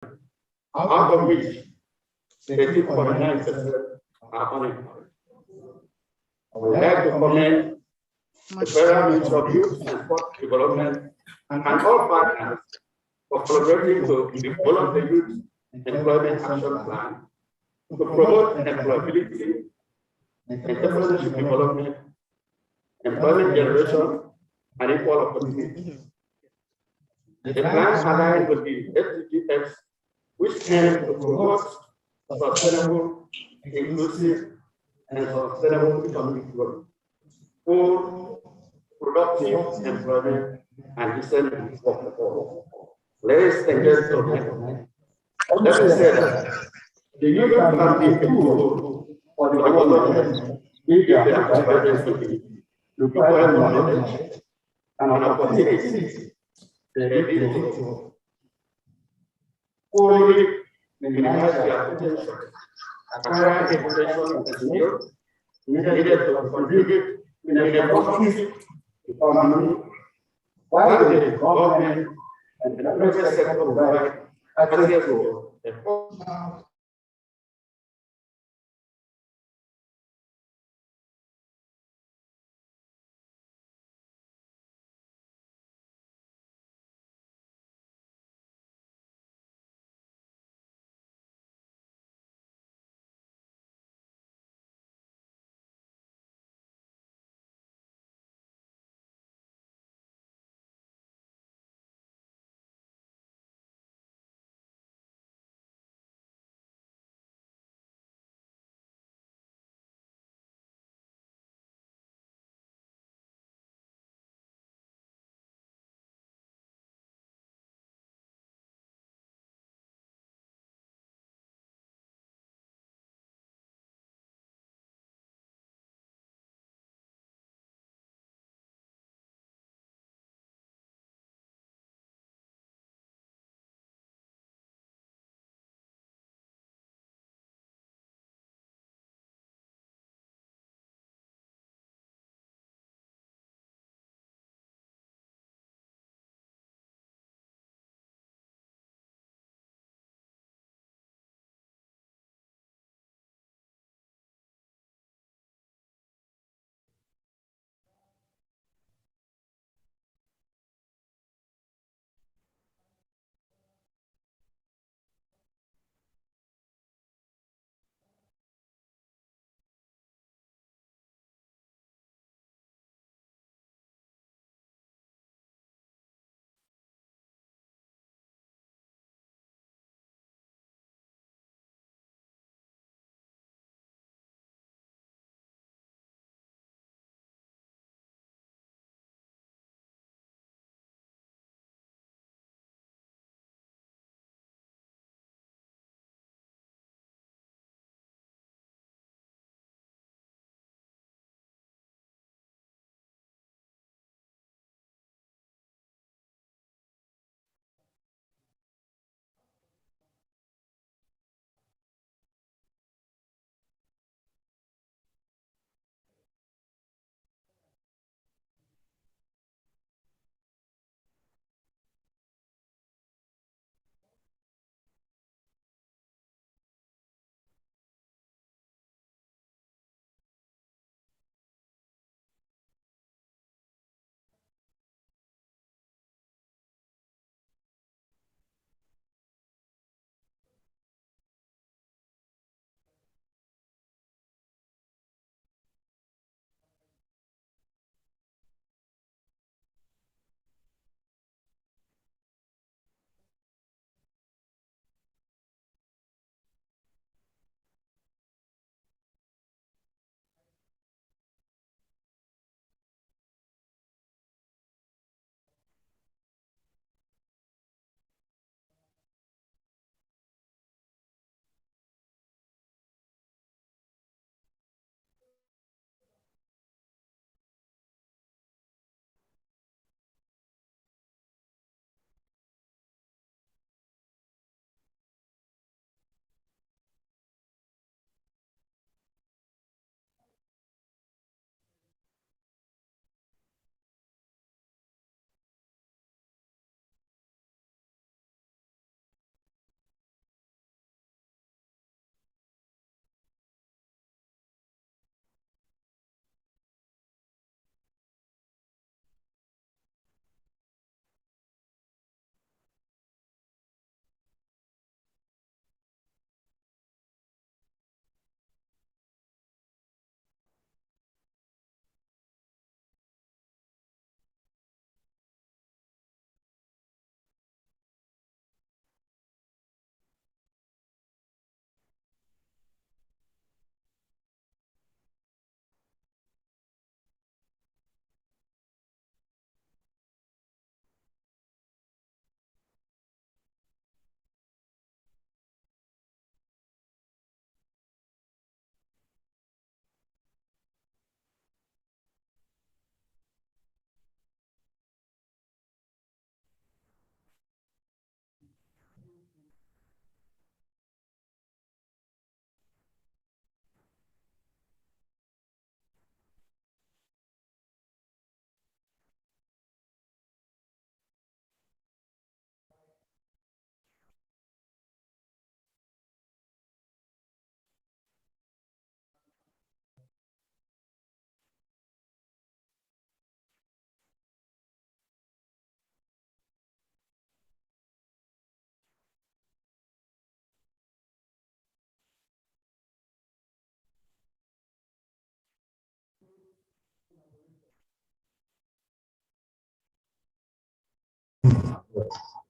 out of which 13.9% are unemployed. I would like to commend the Federal Ministry of Youth and Sport Development and all partners for collaborating to develop the Youth Employment Action Plan to promote employability, entrepreneurship development, employment generation, and equal opportunity. The plan aligned with the SDGs, which aim to promote sustainable, inclusive, and sustainable economic growth, full, productive employment, and decent work for all. Ladies and gentlemen, let me say that the union can be a tool for the development if they are provided with the required knowledge and opportunity they need to fully minimize their potential, acquire a potential and skill needed to contribute in a positive economy, while the government and the private sector provide access to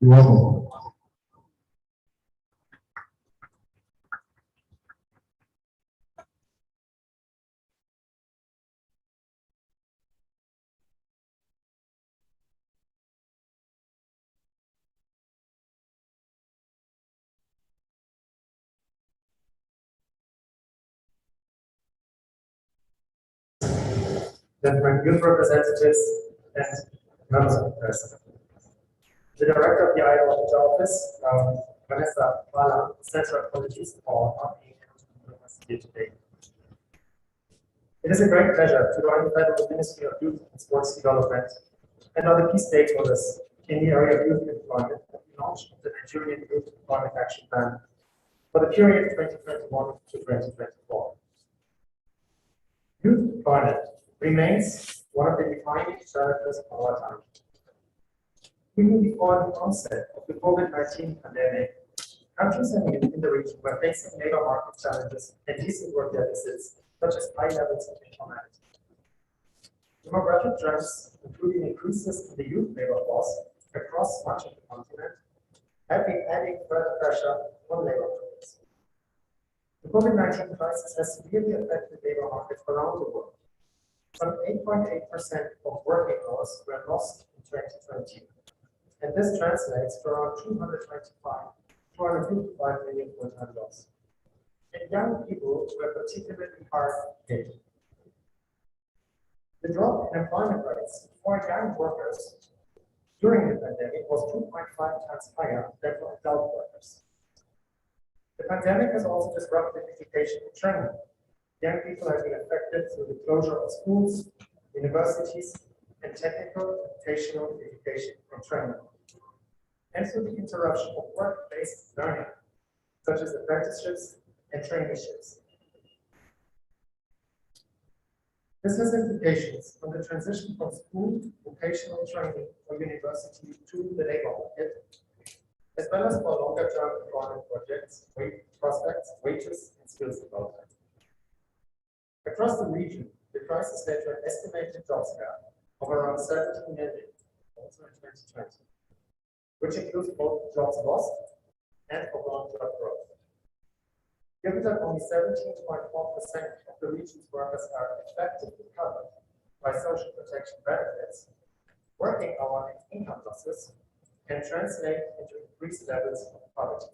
You're welcome. Gentlemen, youth representatives, and members of the press. The director of the IOHR office, Vanessa Pala, Center of Politics for RP University today. It is a great pleasure to join the Federal Ministry of Youth and Sports Development and other key stakeholders in the area of youth employment at the launch of the Nigerian Youth Employment Action Plan for the period 2021 to 2024. Youth employment remains one of the defining challenges of our time. Even before the onset of the COVID-19 pandemic, countries and youth in the region were facing labor market challenges and decent work deficits, such as high levels of informality. Demographic trends, including increases in the youth labor force across much of the continent, have been adding further pressure on labor markets. The COVID-19 crisis has severely affected labor markets around the world. Some 8.8% of working hours were lost in 2020, and this translates to around 255 million full-time jobs. And young people were particularly hard hit. The drop in employment rates for young workers during the pandemic was 2.5 times higher than for adult workers. The pandemic has also disrupted education and training. Young people have been affected through the closure of schools, universities, and technical and vocational education and training, and through the interruption of work-based learning, such as apprenticeships and traineeships. This has implications on the transition from school, vocational training, or university to the labor market, as well as for longer-term employment projects, prospects, wages, and skills development. Across the region, the crisis led to an estimated jobs gap of around 17 million, also in 2020, which includes both jobs lost and foregone job growth. Given that only 17.4% of the region's workers are effectively covered by social protection benefits, working hour and income losses can translate into increased levels of poverty.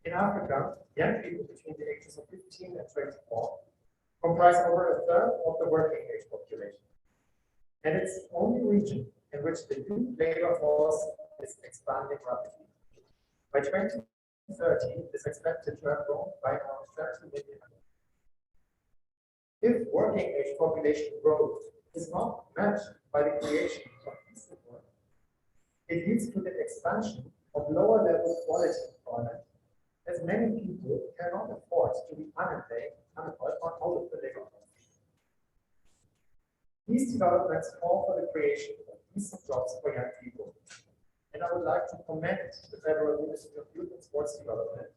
In Africa, young people between the ages of 15 and 24 comprise over a third of the working age population. And it's the only region in which the youth labor force is expanding rapidly. By 2030, it is expected to have grown by around 30 million. If working age population growth is not matched by the creation of decent work, it leads to the expansion of lower level quality employment, as many people cannot afford to be unemployed or out of the labor force. These developments call for the creation of decent jobs for young people, and I would like to commend the Federal Ministry of Youth and Sports Development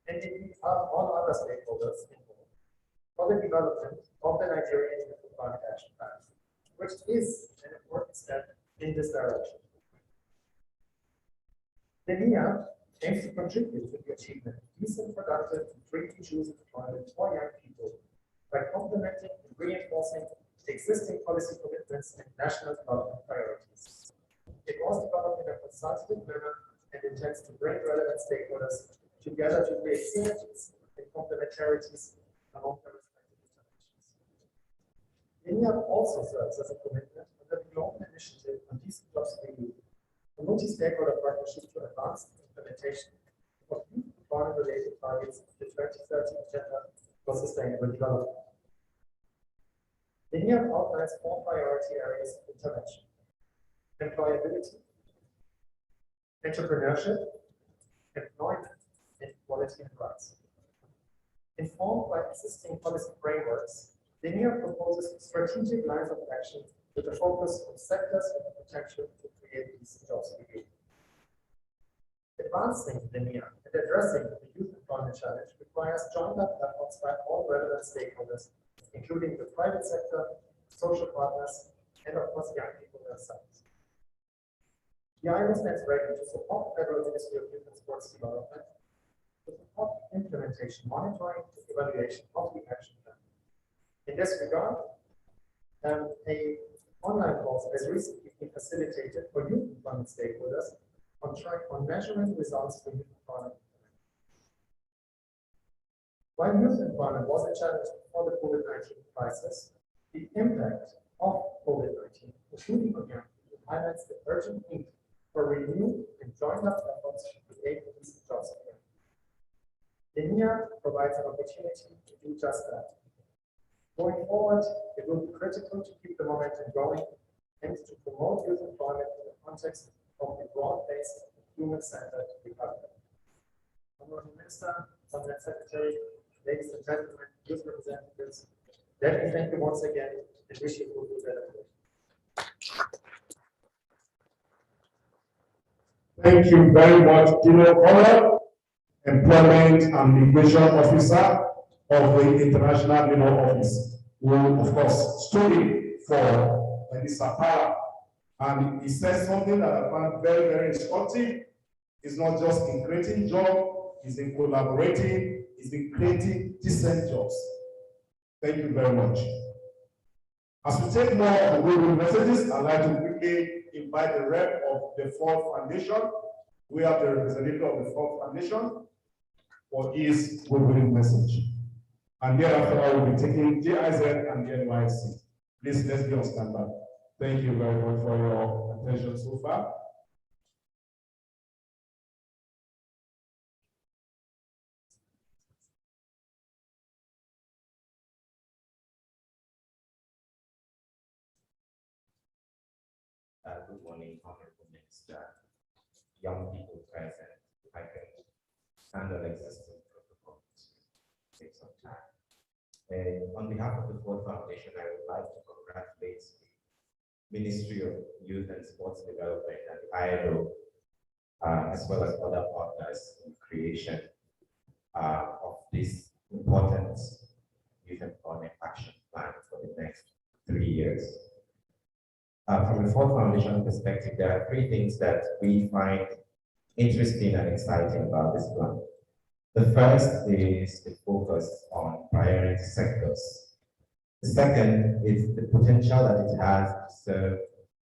and indeed all other stakeholders involved for the development of the Nigerian Youth Employment Action Plan, which is an important step in this direction. The NIYEAP aims to contribute to the achievement of decent, productive, and free to choose employment for young people by complementing and reinforcing existing policy commitments and national development priorities. It was developed in a consultative manner and intends to bring relevant stakeholders together to create synergies and complementarities among the respective interventions. NIYEAP also serves as a commitment under the Global Initiative on Decent Jobs for Youth, a multi-stakeholder partnership to advance the implementation of youth employment-related targets of the 2030 Agenda for Sustainable Development. The NIYEAP outlines 4 priority areas of intervention: employability, entrepreneurship, employment, and equality and rights. Informed by existing policy frameworks, the NIYEAP proposes strategic lines of action with a focus on sectors with the potential to create these jobs for youth. Advancing the NIYEAP and addressing the youth employment challenge requires joined-up efforts by all relevant stakeholders, including the private sector, social partners, and of course young people themselves. The IMO stands ready to support the Federal Ministry of Youth and Sports Development to support implementation, monitoring, and evaluation of the action plan. In this regard, an online course has recently been facilitated for youth employment stakeholders on measuring results for youth employment. While youth employment was a challenge before the COVID-19 crisis, the impact of COVID-19, including on young people, highlights the urgent need for renewed and joined-up efforts to create decent jobs again. The NIYEAP provides an opportunity to do just that. Going forward, it will be critical to keep the momentum going and to promote youth employment in the context of a broad-based, human-centered recovery. Honorable Minister, Honorable Secretary, ladies and gentlemen, youth representatives, let me thank you once again and wish you a good day. Thank you very much, Dino Kola, Employment and Migration Officer of the International Labour Office, who, of course, stood in for Melissa Power. And he said something that I found very, very instructive. It's not just in creating jobs, it's in collaborating, it's in creating decent jobs. Thank you very much. As we take more of the good messages, I'd like to quickly invite the rep of the Ford Foundation. We have the representative of the Ford Foundation for his good message. And thereafter, I will be taking GIZ and the NYC. Please, let's be on standby. Thank you very much for your attention so far. Good morning, Honorable Minister, young people present. I can handle existing protocols. Take some time. On behalf of the Ford Foundation, I would like to congratulate the Ministry of Youth and Sports Development and the ILO, as well as other partners in the creation of this important youth employment action plan for the next 3 years. From a Ford Foundation perspective, there are 3 things that we find interesting and exciting about this plan. The first is the focus on priority sectors. The second is the potential that it has to serve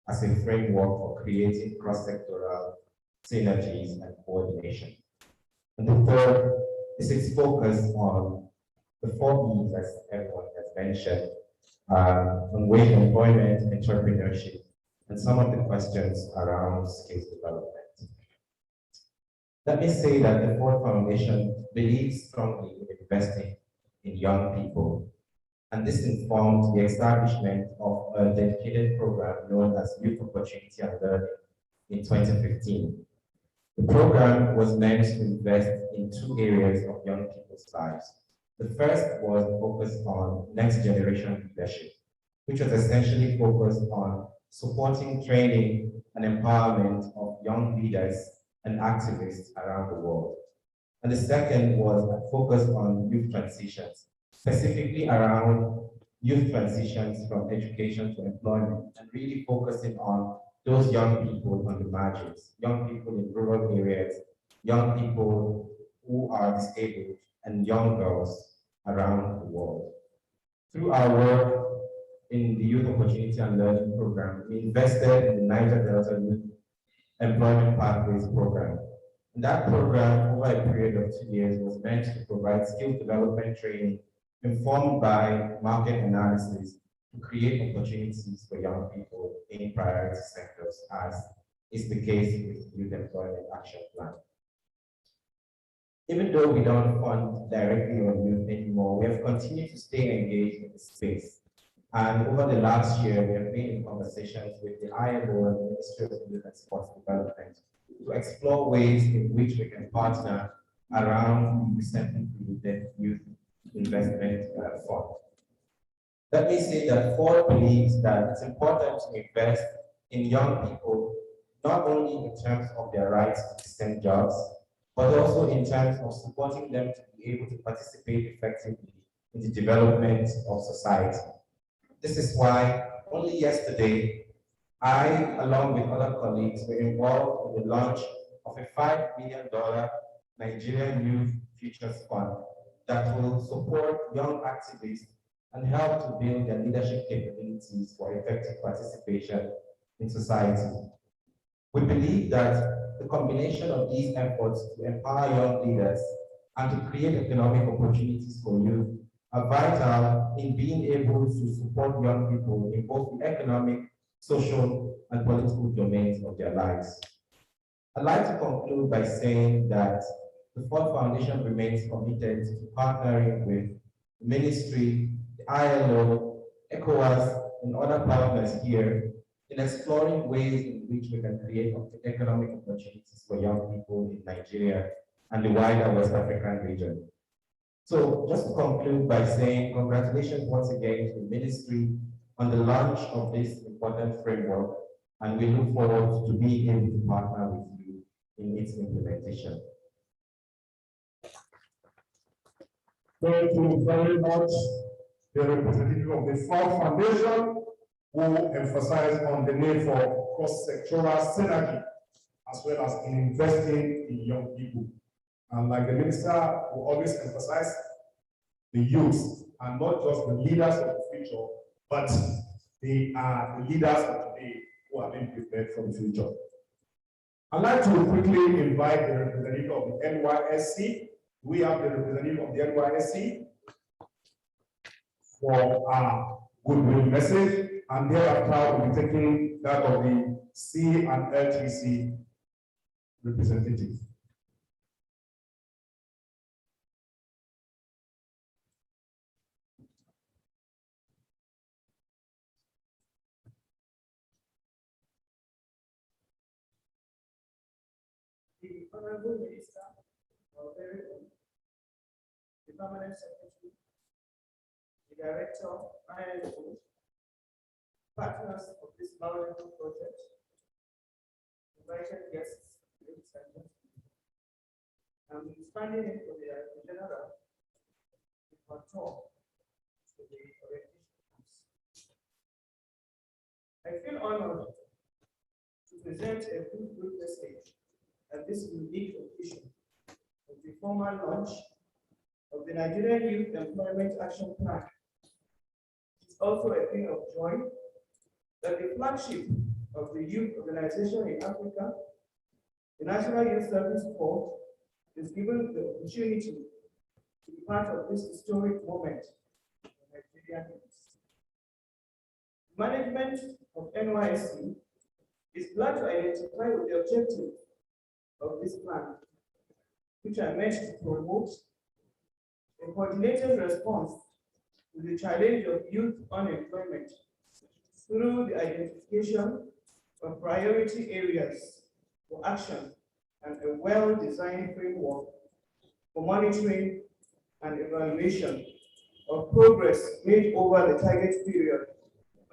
as a framework for creating cross-sectoral synergies and coordination. And the third is its focus on the 4 E's, as everyone has mentioned, on wage employment, entrepreneurship, and some of the questions around skills development. Let me say that the Ford Foundation believes strongly in investing in young people, and this informed the establishment of a dedicated program known as Youth Opportunity and Learning in 2015. The program was meant to invest in 2 areas of young people's lives. The first was focused on next generation leadership, which was essentially focused on supporting training and empowerment of young leaders and activists around the world. And the second was focused on youth transitions, specifically around youth transitions from education to employment, and really focusing on those young people on the margins, young people in rural areas, young people who are disabled, and young girls around the world. Through our work in the Youth Opportunity and Learning Program, we invested in the Niger Delta Youth Employment Pathways Program. And that program, over a period of 2 years, was meant to provide skill development training informed by market analysis to create opportunities for young people in priority sectors, as is the case with the Youth Employment Action Plan. Even though we don't fund directly on youth anymore, we have continued to stay engaged in the space. And over the last year, we have been in conversations with the ILO and the Ministry of Youth and Sports Development to explore ways in which we can partner around the recently created Youth Investment Fund. Let me say that Ford believes that it's important to invest in young people, not only in terms of their rights to decent jobs, but also in terms of supporting them to be able to participate effectively in the development of society. This is why only yesterday, I, along with other colleagues, were involved in the launch of a $5 million Nigerian Youth Futures Fund that will support young activists and help to build their leadership capabilities for effective participation in society. We believe that the combination of these efforts to empower young leaders and to create economic opportunities for youth are vital in being able to support young people in both the economic, social, and political domains of their lives. I'd like to conclude by saying that the Ford Foundation remains committed to partnering with the Ministry, the ILO, ECOWAS, and other partners here in exploring ways in which we can create economic opportunities for young people in Nigeria and the wider West African region. So just to conclude by saying congratulations once again to the Ministry on the launch of this important framework, and we look forward to being able to partner with you in its implementation. Thank you very much, the representative of the Ford Foundation, who emphasized on the need for cross-sectoral synergy, as well as in investing in young people. And like the minister will always emphasize, the youth are not just the leaders of the future, but they are the leaders of today who are being prepared for the future. I'd like to quickly invite the representative of the NYSC. We have the representative of the NYSC for our goodwill message, and thereafter we'll be taking that of the C and LTC representative. The Honorable Minister, our very own, the Permanent Secretary, the Director, ILO, partners of this laudable project, invited guests, ladies and gentlemen, I'm standing in for the General, the control to the orientation. I feel honored to present a good message at this unique occasion of the formal launch of the Nigerian Youth Employment Action Plan. It's also a thing of joy that the flagship of the youth organization in Africa, the National Youth Service Corps, is given the opportunity to be part of this historic moment for Nigerian youth. Management of NYSC is glad to identify with the objective of this plan, which are meant to promote a coordinated response to the challenge of youth unemployment through the identification of priority areas for action and a well-designed framework for monitoring and evaluation of progress made over the target period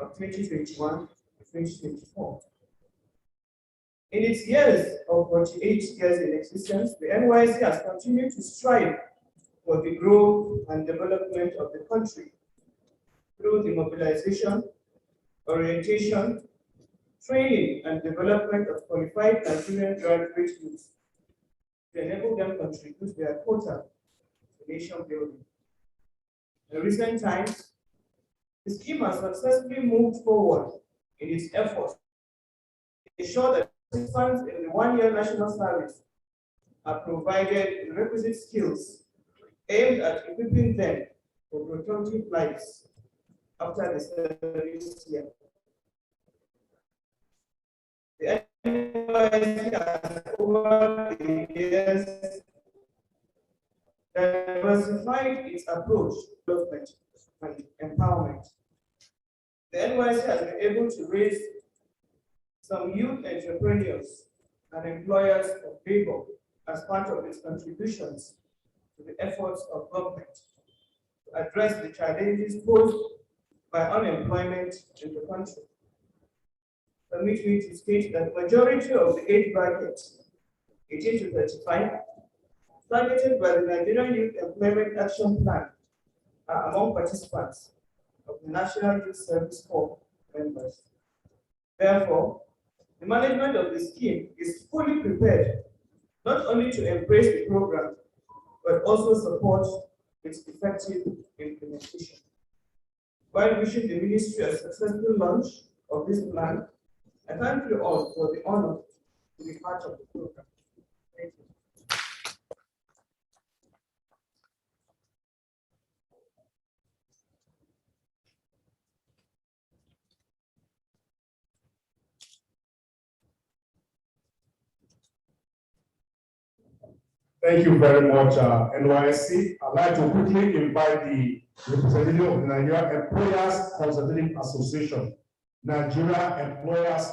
of 2021 to 2024. In its years of 48 years in existence, the NYSC has continued to strive for the growth and development of the country through the mobilization, orientation, training, and development of qualified Nigerian graduate youth to enable them contribute their quota to nation building. In recent times, the scheme has successfully moved forward in its efforts to ensure that participants in the one-year national service are provided the requisite skills aimed at equipping them for productive lives after the service year. The NYSC has over the years diversified its approach to development and empowerment. The NYSC has been able to raise some youth entrepreneurs and employers of labor as part of its contributions to the efforts of government to address the challenges posed by unemployment in the country. Permit me to state that the majority of the age brackets 18 to 35 targeted by the Nigerian Youth Employment Action Plan are among participants of the National Youth Service Corps members. Therefore, the management of the scheme is fully prepared not only to embrace the program, but also support its effective implementation. While wishing the ministry a successful launch of this plan, I thank you all for the honor to be part of the program. Thank you. Thank you very much, NYSC. I'd like to quickly invite the representative of the Nigeria Employers Consultative Association, Nigeria Employers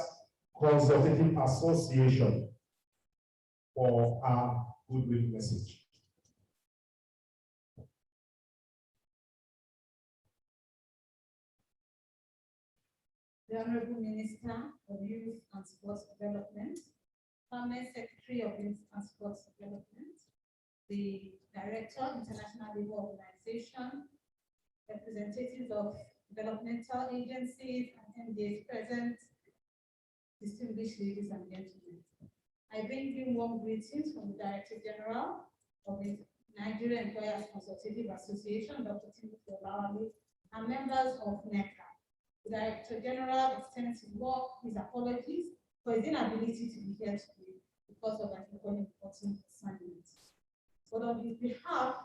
Consultative Association, for our goodwill message. The Honorable Minister of Youth and Sports Development, Permanent Secretary of Youth and Sports Development, the Director, International Labour Organization, representatives of developmental agencies and MDAs present, distinguished ladies and gentlemen. I bring you warm greetings from the Director General of the Nigerian Employers Consultative Association, Dr. Timothy Olawale, and members of NECA. The Director General extends his apologies for his inability to be here today because of an important assignment. But on his behalf,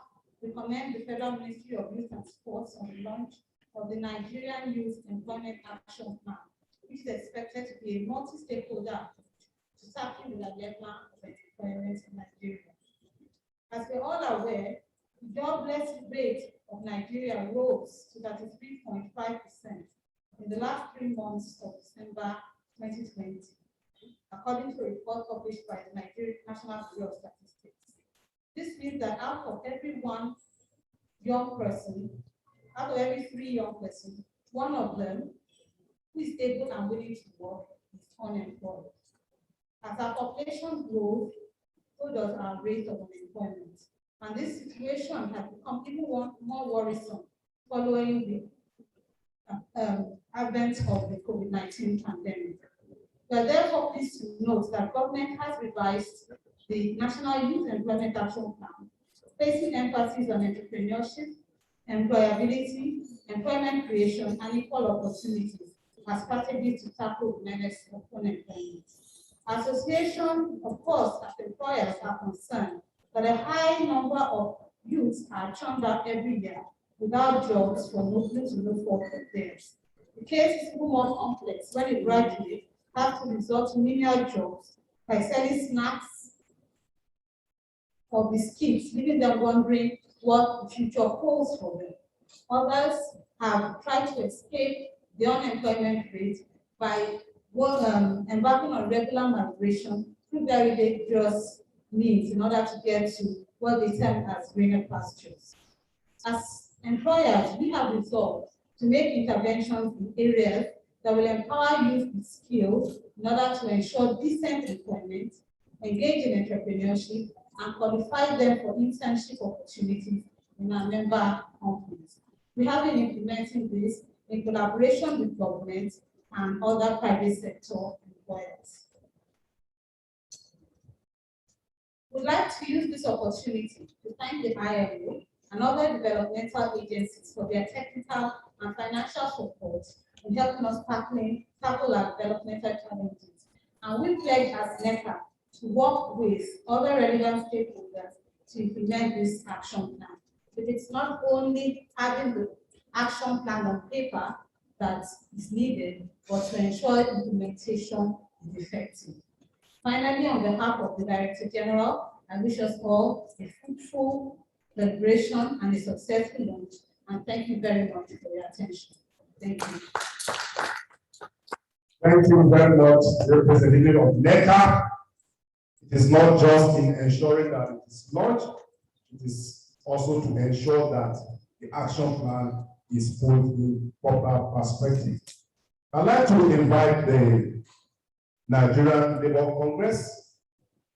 we commend the Federal Ministry of Youth and Sports on the launch of the Nigerian Youth Employment Action Plan, which is expected to be a multi-stakeholder approach to tackling the dilemma of employment in Nigeria. As we're all aware, the jobless rate of Nigeria rose to 33.5% in the last 3 months of December 2020, according to a report published by the Nigerian National Bureau of Statistics. This means that out of every 3 young persons, one of them who is able and willing to work is unemployed. As our population grows, so does our rate of unemployment. And this situation has become even more worrisome following the advent of the COVID-19 pandemic. We are therefore pleased to note that government has revised the National Youth Employment Action Plan, placing emphasis on entrepreneurship, employability, employment creation, and equal opportunities as strategies to tackle the menace of unemployment. Association, of course, as employers are concerned that a high number of youths are churned out every year without jobs for no fault of theirs. The case is even more complex when a graduate has to resort to menial jobs by selling snacks or biscuits, leaving them wondering what the future holds for them. Others have tried to escape the unemployment rate by embarking on regular migration through very dangerous means in order to get to what they term as greener pastures. As employers, we have resolved to make interventions in areas that will empower youth with skills in order to ensure decent employment, engage in entrepreneurship, and qualify them for internship opportunities in our member companies. We have been implementing this in collaboration with government and other private sector employers. We'd like to use this opportunity to thank the ILO and other developmental agencies for their technical and financial support in helping us tackle our developmental challenges. And we pledge as NECA to work with other relevant stakeholders to implement this action plan. But it's not only having the action plan on paper that is needed, but to ensure implementation is effective. Finally, on behalf of the Director General, I wish us all a fruitful celebration and a successful launch. And thank you very much for your attention. Thank you. Thank you very much, representative of NECA. It is not just in ensuring that it is launched, it is also to ensure that the action plan is put in proper perspective. I'd like to invite the Nigerian Labour Congress,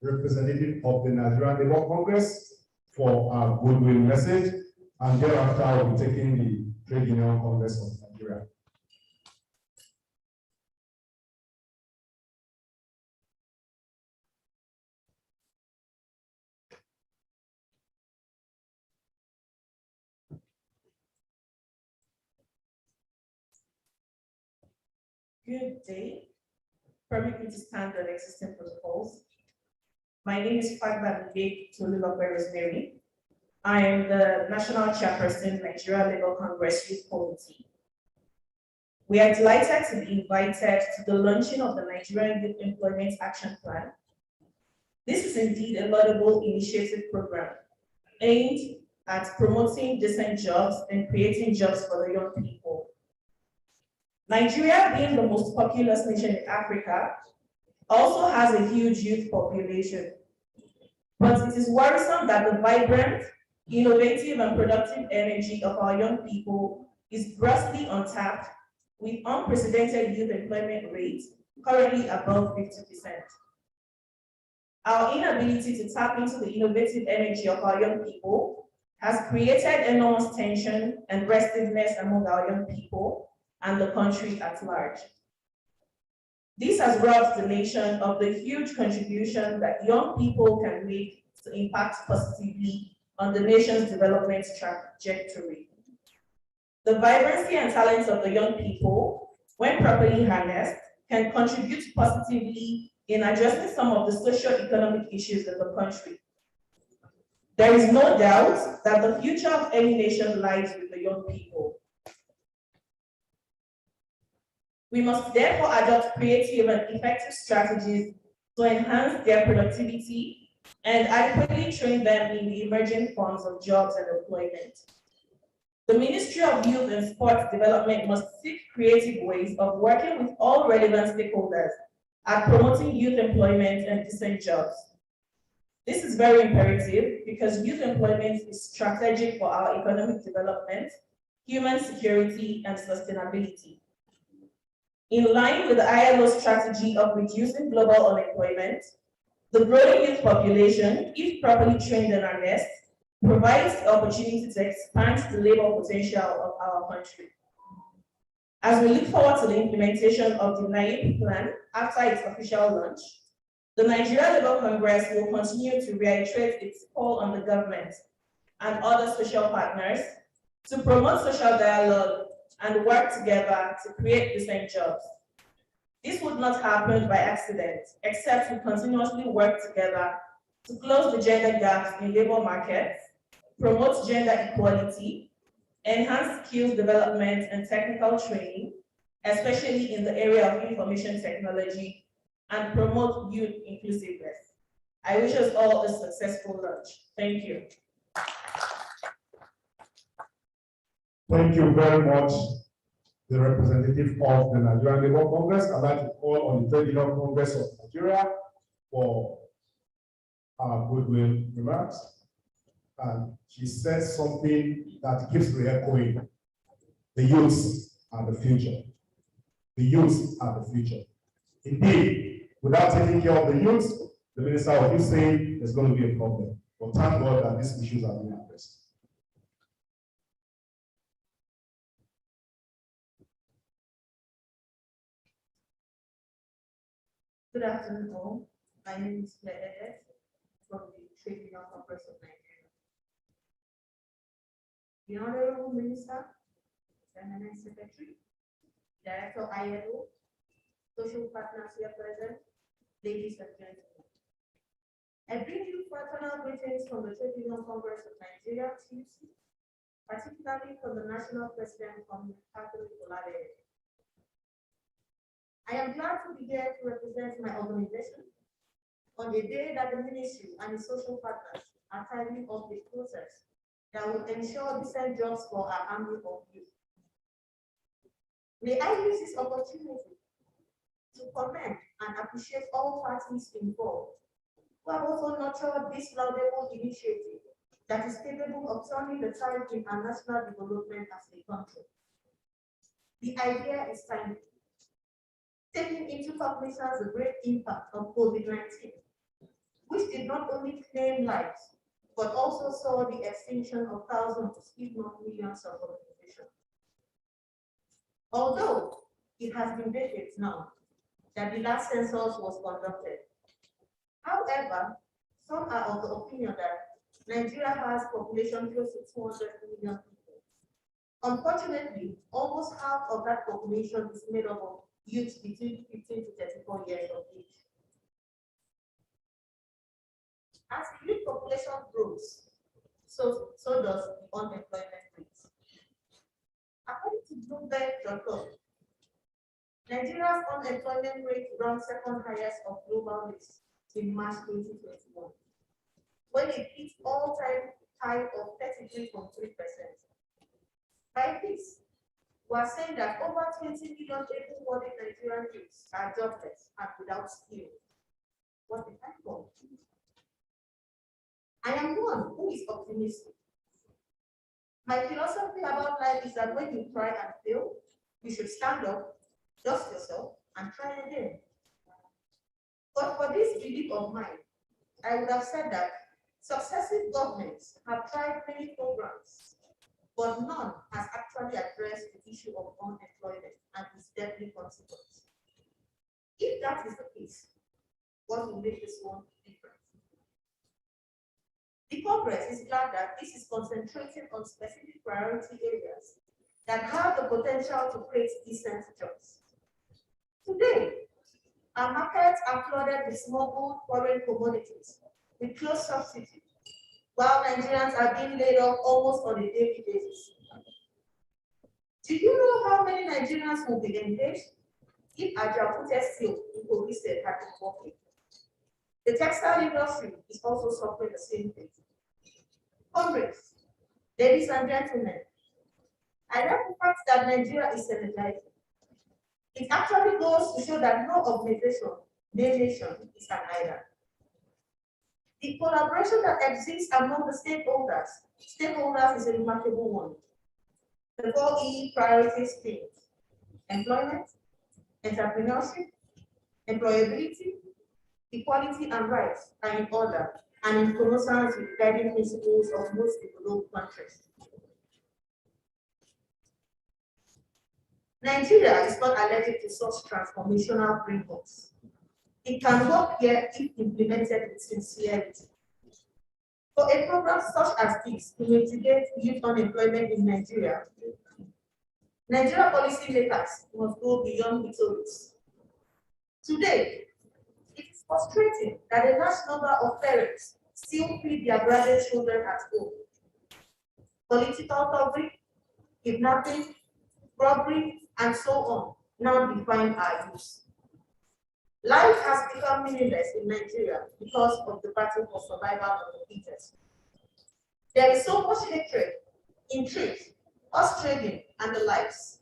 representative of the Nigerian Labour Congress, for our goodwill message, and thereafter I will be taking the Trade Union Congress of Nigeria. Good day. Permit me to stand on existing protocols. My name is Fagba Tolulope Rosemary. I am the National Chairperson, Nigeria Labour Congress Youth Committee. We are delighted to be invited to the launching of the Nigerian Youth Employment Action Plan. This is indeed a laudable initiative program aimed at promoting decent jobs and creating jobs for the young people. Nigeria, being the most populous nation in Africa, also has a huge youth population. But it is worrisome that the vibrant, innovative, and productive energy of our young people is grossly untapped, with unprecedented youth employment rates currently above 50%. Our inability to tap into the innovative energy of our young people has created enormous tension and restiveness among our young people and the country at large. This has robbed the nation of the huge contribution that young people can make to impact positively on the nation's development trajectory. The vibrancy and talents of the young people, when properly harnessed, can contribute positively in addressing some of the socio-economic issues in the country. There is no doubt that the future of any nation lies with the young people. We must therefore adopt creative and effective strategies to enhance their productivity and adequately train them in the emerging forms of jobs and employment. The Ministry of Youth and Sports Development must seek creative ways of working with all relevant stakeholders at promoting youth employment and decent jobs. This is very imperative because youth employment is strategic for our economic development, human security, and sustainability. In line with the ILO strategy of reducing global unemployment, the growing youth population, if properly trained and harnessed, provides the opportunity to expand the labor potential of our country. As we look forward to the implementation of the NIYEAP plan after its official launch, the Nigerian Labour Congress will continue to reiterate its call on the government and other social partners to promote social dialogue and work together to create decent jobs. This would not happen by accident, except we continuously work together to close the gender gaps in labor markets, promote gender equality, enhance skills development and technical training, especially in the area of information technology, and promote youth inclusiveness. I wish us all a successful launch. Thank you. Thank you very much, the representative of the Nigerian Labour Congress. I'd like to call on the Trade Union Congress of Nigeria for our goodwill remarks. And she says something that keeps re-echoing. The youths are the future. The youths are the future. Indeed, without taking care of the youths, the minister will keep saying there's going to be a problem. But thank God that these issues are being addressed. Good afternoon all. My name is Claire from the Trade Union Congress of Nigeria. The Honorable Minister, Permanent Secretary, Director ILO, social partners here present, ladies and gentlemen. I bring you fraternal greetings from the Trade Union Congress of Nigeria, TUC, particularly from the National President from Catholic Olade. I am glad to be here to represent my organization on the day that the ministry and the social partners are tidying up the process that will ensure decent jobs for our army of youth. May I use this opportunity to commend and appreciate all parties involved who have also nurtured this laudable initiative that is capable of turning the tide in our national development as a country. The idea is timely, taking into cognizance the great impact of COVID-19, which did not only claim lives, but also saw the extinction of thousands, if not millions, of organizations. Although it has been decades now that the last census was conducted. However, some are of the opinion that Nigeria has population close to 200 million people. Unfortunately, almost half of that population is made up of youth between 15 to 34 years of age. As the youth population grows, so does the unemployment rate. According to Bloomberg.com, Nigeria's unemployment rate ranks second highest of global list in March 2021, when it hit all-time high of 33.3%. By this, we are saying that over 20 million able-bodied Nigerian youths are jobless and without skill. What is that for? I am one who is optimistic. My philosophy about life is that when you try and fail, you should stand up, dust yourself, and try again. But for this belief of mine, I would have said that successive governments have tried many programs, but none has actually addressed the issue of unemployment and its deadly consequence. If that is the case, what will make this one different? The Congress is glad that this is concentrating on specific priority areas that have the potential to create decent jobs. Today, our markets are flooded with smuggled foreign commodities with close subsidy, while Nigerians are being laid off almost on a daily basis. Do you know how many Nigerians will be engaged if Ajapute Steel in Kogi State had been working? The textile industry is also suffering the same thing. Congress, ladies and gentlemen, I like the fact that Nigeria is energizing. It actually goes to show that no organization, no nation is an island. The collaboration that exists among the stakeholders is a remarkable one. The 4E priorities things: employment, entrepreneurship, employability, equality and rights are in order and in consonance with guiding principles of most developed countries. Nigeria is not allergic to such transformational frameworks. It can work here if implemented with sincerity. For a program such as this to mitigate youth unemployment in Nigeria, Nigeria policymakers must go beyond rhetorics. Today, it is frustrating that a large number of parents still feed their graduate children at home. Political coverage, kidnapping, robbery, and so on now define our youth. Life has become meaningless in Nigeria because of the battle for survival of the fittest. There is so much hatred, intrigue, horse trading, and the likes.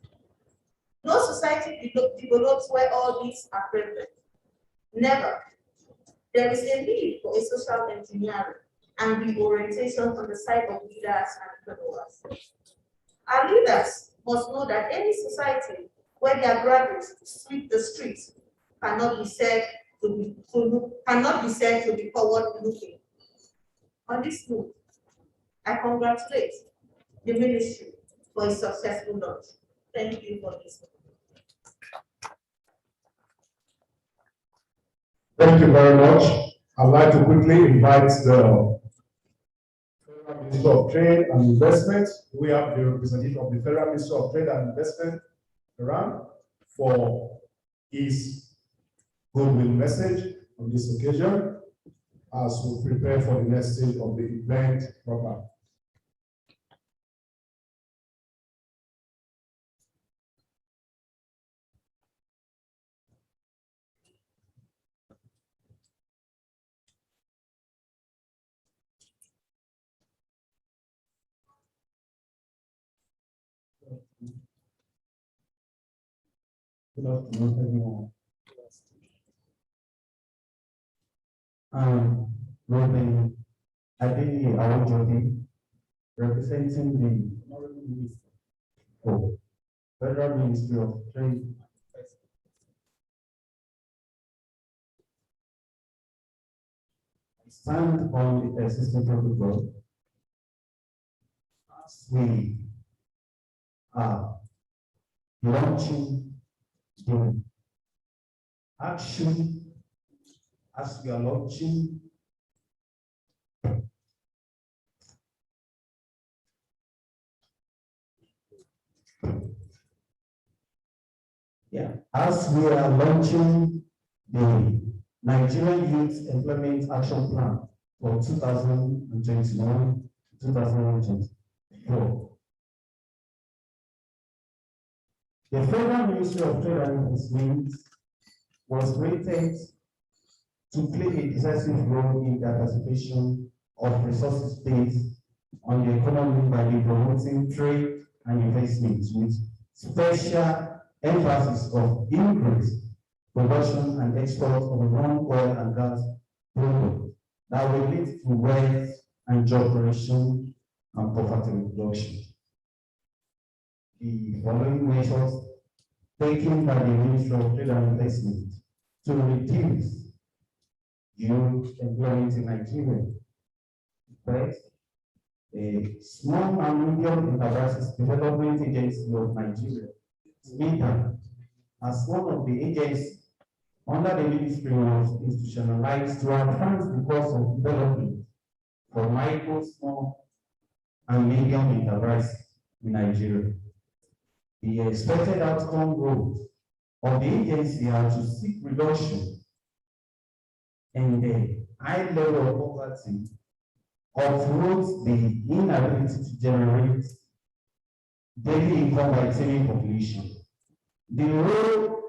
No society develops where all these are prevalent. Never. There is a need for a social engineering and reorientation on the side of leaders and followers. Our leaders must know that any society where their graduates sweep the streets cannot be said to be forward-looking. On this note, I congratulate the ministry for a successful launch. Thank you for listening. Thank you very much. I'd like to quickly invite the Federal Minister of Trade and Investment. We have the representative of the Federal Minister of Trade and Investment around for his goodwill message on this occasion as we prepare for the next stage of the event program. Good afternoon, everyone. Robin Adini Awojodi, representing the Honorable Minister for Federal Ministry of Trade. I stand on the existing protocol as we are launching the action as we are launching As we are launching the Nigerian Youth Employment Action Plan for 2021-2024. The Federal Ministry of Trade and Investment was created to play a decisive role in the participation of resources based on the economy by promoting trade and investment with special emphasis of increased production and export of non-oil and gas products that will lead to wealth and job creation and poverty reduction. The following measures taken by the Ministry of Trade and Investment to reduce youth employment in Nigeria. First, a small and medium enterprises development agency of Nigeria, SMIDA, as one of the agencies under the ministry was institutionalized to advance the course of development for micro, small, and medium enterprises in Nigeria. The expected outcome goals of the agency are to seek reduction in the high level of poverty, uproot the inability to generate daily income by saving population. The role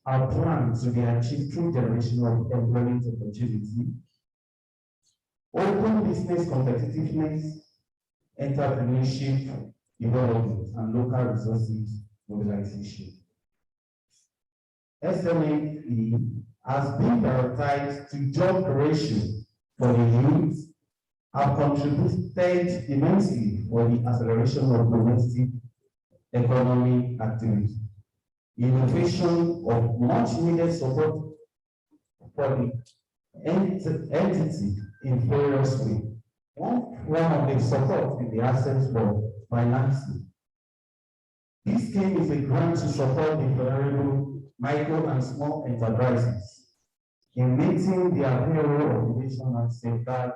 are planned to be achieved through generation of employment opportunity, open business competitiveness, entrepreneurship development, and local resources mobilization. SME has been prioritized to job creation for the youth, have contributed immensely for the acceleration of domestic economy activity. Innovation of much needed support for the entity in various ways. One of the support is the access for financing. This scheme is a grant to support the vulnerable micro and small enterprises in meeting their payroll obligation and safeguard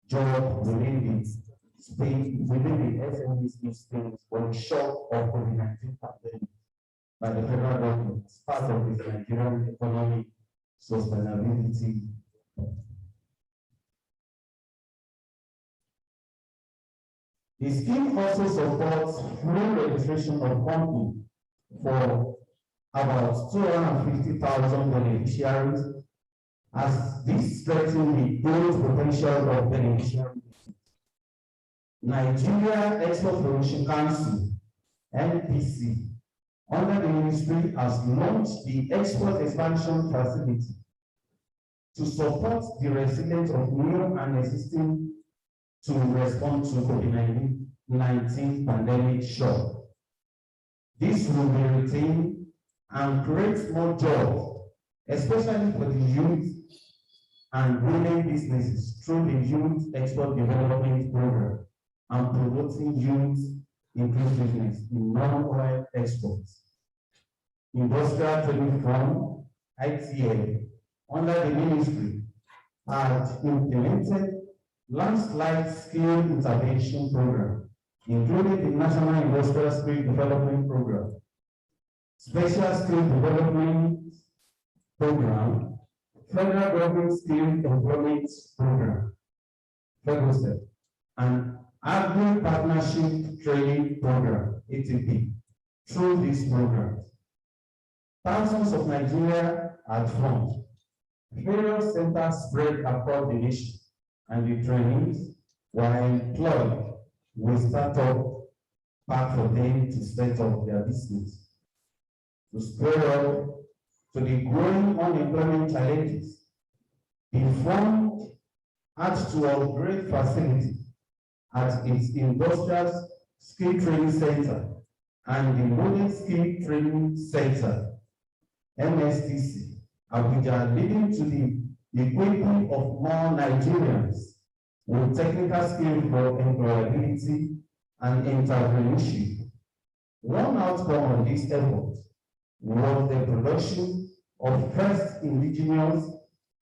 job within the SME space for the shock of COVID-19 pandemic by the federal government as part of the Nigerian economic sustainability. The scheme also supports free registration of company for about 250,000 beneficiaries, as this strengthens the growth potential of beneficiaries. Nigeria Export Promotion Council, NPC, under the ministry has launched the Export Expansion Facility to support the resilience of new and existing to respond to COVID-19 pandemic shock. This will be retained and create more jobs, especially for the youth and women businesses through the Youth Export Development Program and promoting youth inclusiveness in non-oil exports. Industrial Training Fund, ITF, under the ministry, had implemented landslide skill intervention program, including the National Industrial Skill Development Program, Special Skill Development Program, Federal Government Skill Employment Program, FEDOSTEP, and Agri Partnership Training Program, ATP, through these programs. Thousands of Nigeria are formed. Various centers spread across the nation, and the trainees were employed with startup path for them to set up their business. To square up to the growing unemployment challenges, the fund had to upgrade facility at its Industrial Skill Training Center and the Modern Skill Training Center, MSTC, Abuja, leading to the equipping of more Nigerians with technical skills for employability and entrepreneurship. One outcome of this effort was the production of first indigenous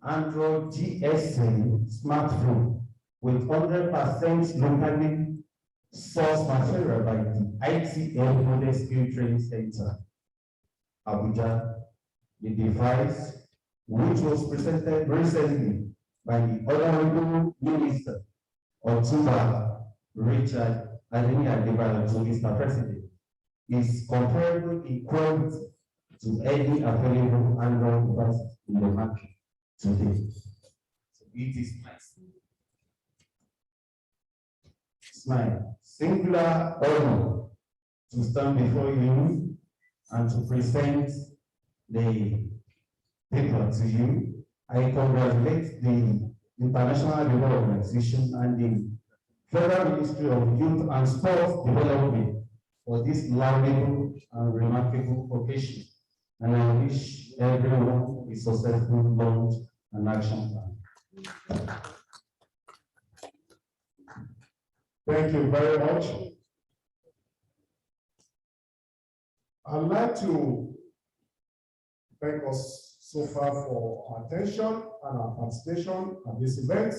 Android GSM smartphone with 100% locally sourced material by the ITL Modern Skill Training Center. Abuja, the device, which was presented recently by the Honorable Minister Otumba Richard Adeniyi to Mr. President, is comparable in quality to any available Android device in the market today. So it is nice. It's my singular honor to stand before you and to present the paper to you. I congratulate the International Development Organization and the Federal Ministry of Youth and Sports Development for this laudable and remarkable occasion. And I wish everyone a successful launch and action plan. Thank you very much. I'd like to thank us so far for our attention and our participation at this event.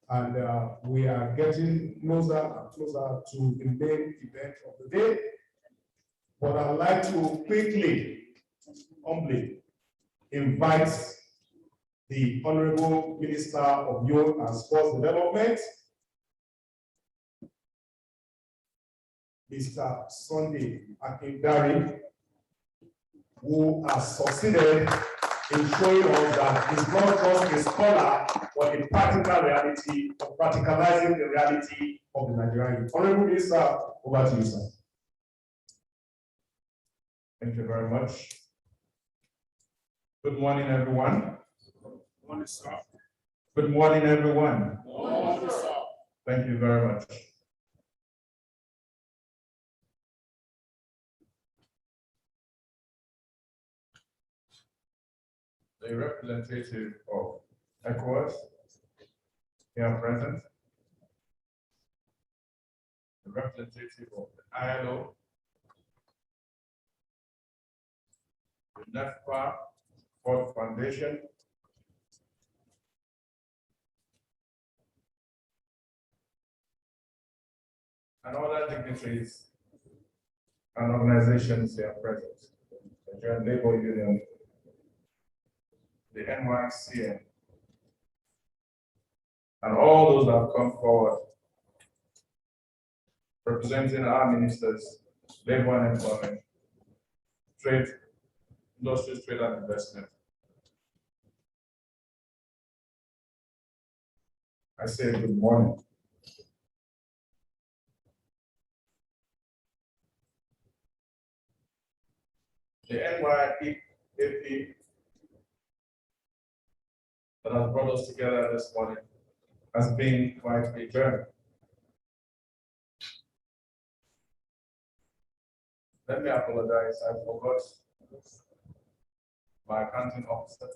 And we are getting closer and closer to the main event of the day. But I'd like to quickly, humbly invite the Honorable Minister of Youth and Sports Development, Mr. Sunday Akindari, who has succeeded in showing us that he's not just a scholar, but a practical reality of practicalizing the reality of the Nigerian youth. Honorable Minister, over to you, sir. Thank you very much. Good morning, everyone. Good morning, sir. Good morning, everyone. Good morning, sir. Thank you very much. The representative of ECOWAS here present, the representative of the ILO, the NEFPA Ford Foundation, and other dignitaries and organizations here present, the Nigerian Labor Union, the NYCN, and all those that have come forward representing our ministers, labor and employment, trade, industries, trade and investment. I say good morning. The NIYEAP that has brought us together this morning has been quite a journey. Let me apologize, I forgot my accounting officer.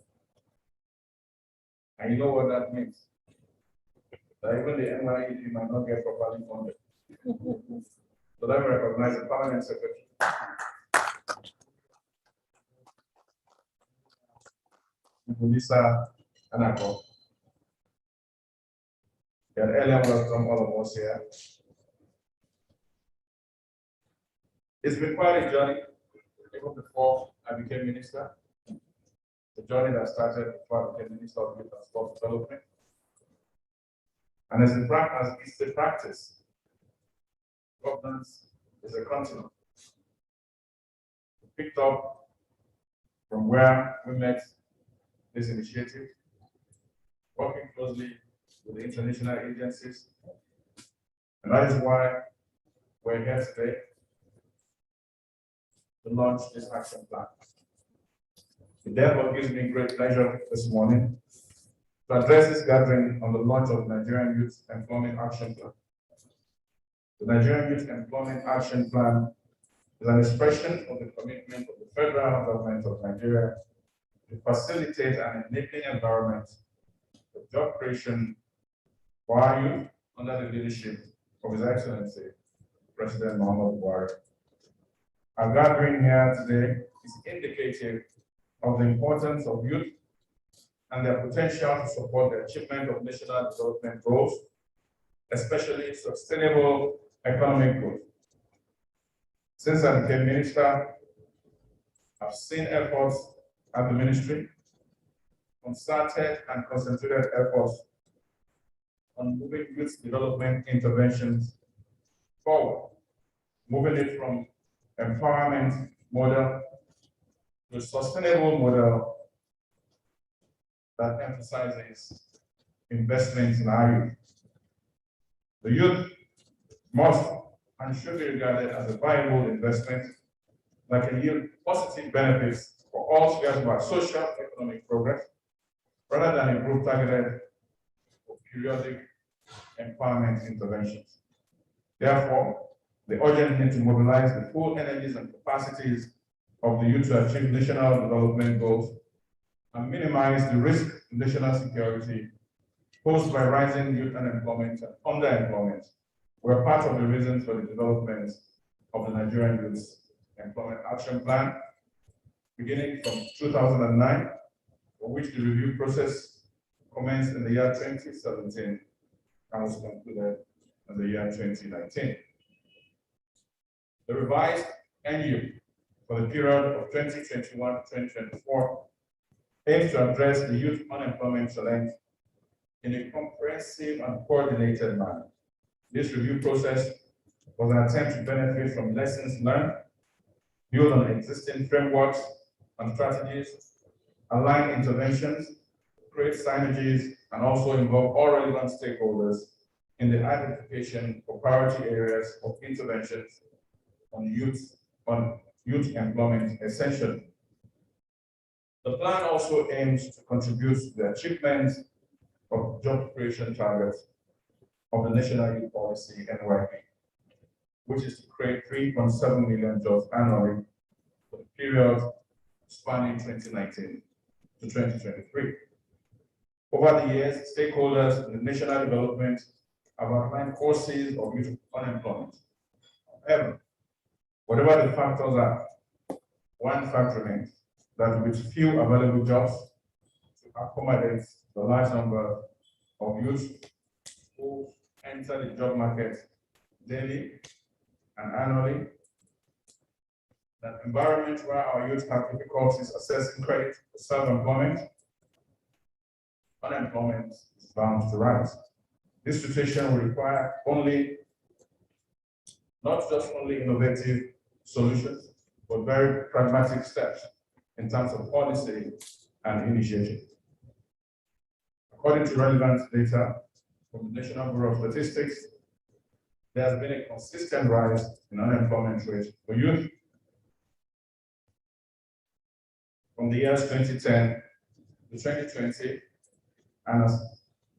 And you know what that means? That even the NIYEAP might not get properly funded. So let me recognize the permanent secretary. Lisa Anako. And earlier welcome all of us here. It's been quite a journey, even before I became minister. The journey that started before I became Minister of Youth and Sports Development. And as the practice, governance is a continuum. We picked up from where we met this initiative, working closely with the international agencies. And that is why we're here today to launch this action plan. It therefore gives me great pleasure this morning to address this gathering on the launch of the Nigerian Youth Employment Action Plan. The Nigerian Youth Employment Action Plan is an expression of the commitment of the federal government of Nigeria to facilitate an enabling environment for job creation for our youth under the leadership of His Excellency, President Muhammadu Buhari. Our gathering here today is indicative of the importance of youth and their potential to support the achievement of national development goals, especially sustainable economic growth. Since I became minister, I've seen efforts at the ministry, concerted and concentrated efforts on moving youth development interventions forward, moving it from empowerment model to a sustainable model that emphasizes investment in our youth. The youth must and should be regarded as a viable investment that can yield positive benefits for all spheres of our social economic progress, rather than a group targeted for periodic empowerment interventions. Therefore, the urgent need to mobilize the full energies and capacities of the youth to achieve national development goals and minimize the risk to national security posed by rising youth unemployment and underemployment were part of the reasons for the development of the Nigerian Youth Employment Action Plan, beginning from 2009, for which the review process commenced in the year 2017 and was concluded in the year 2019. The revised NU for the period of 2021-2024 aims to address the youth unemployment challenge in a comprehensive and coordinated manner. This review process was an attempt to benefit from lessons learned, build on existing frameworks and strategies, align interventions, create synergies, and also involve all relevant stakeholders in the identification of priority areas of interventions on youth employment essentially. The plan also aims to contribute to the achievement of job creation targets of the National Youth Policy, NIYEAP, which is to create 3.7 million jobs annually for the period spanning 2019 to 2023. Over the years, stakeholders in the national development have outlined causes of youth unemployment. However, whatever the factors are, one fact remains that with few available jobs to accommodate the large number of youth who enter the job market daily and annually, that environment where our youth have difficulties accessing credit for self-employment, unemployment is bound to rise. This situation will require not just only innovative solutions, but very pragmatic steps in terms of policy and initiative. According to relevant data from the National Bureau of Statistics, there has been a consistent rise in unemployment rate for youth from the years 2010 to 2020, and as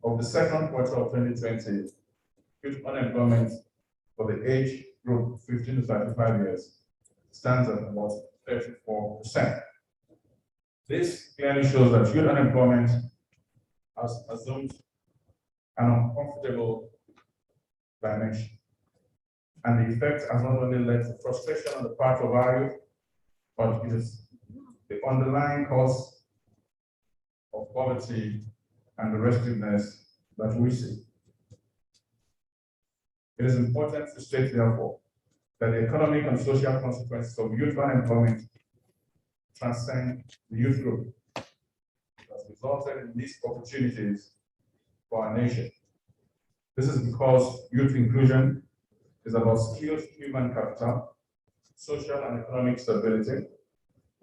of the second quarter of 2020, youth unemployment for the age group 15 to 35 years stands at about 34%. This clearly shows that youth unemployment has assumed an uncomfortable dimension. And the effect has not only led to frustration on the part of our youth, but it is the underlying cause of poverty and the restiveness that we see. It is important to state, therefore, that the economic and social consequences of youth unemployment transcend the youth group that has resulted in missed opportunities for our nation. This is because youth inclusion is about skilled human capital, social and economic stability,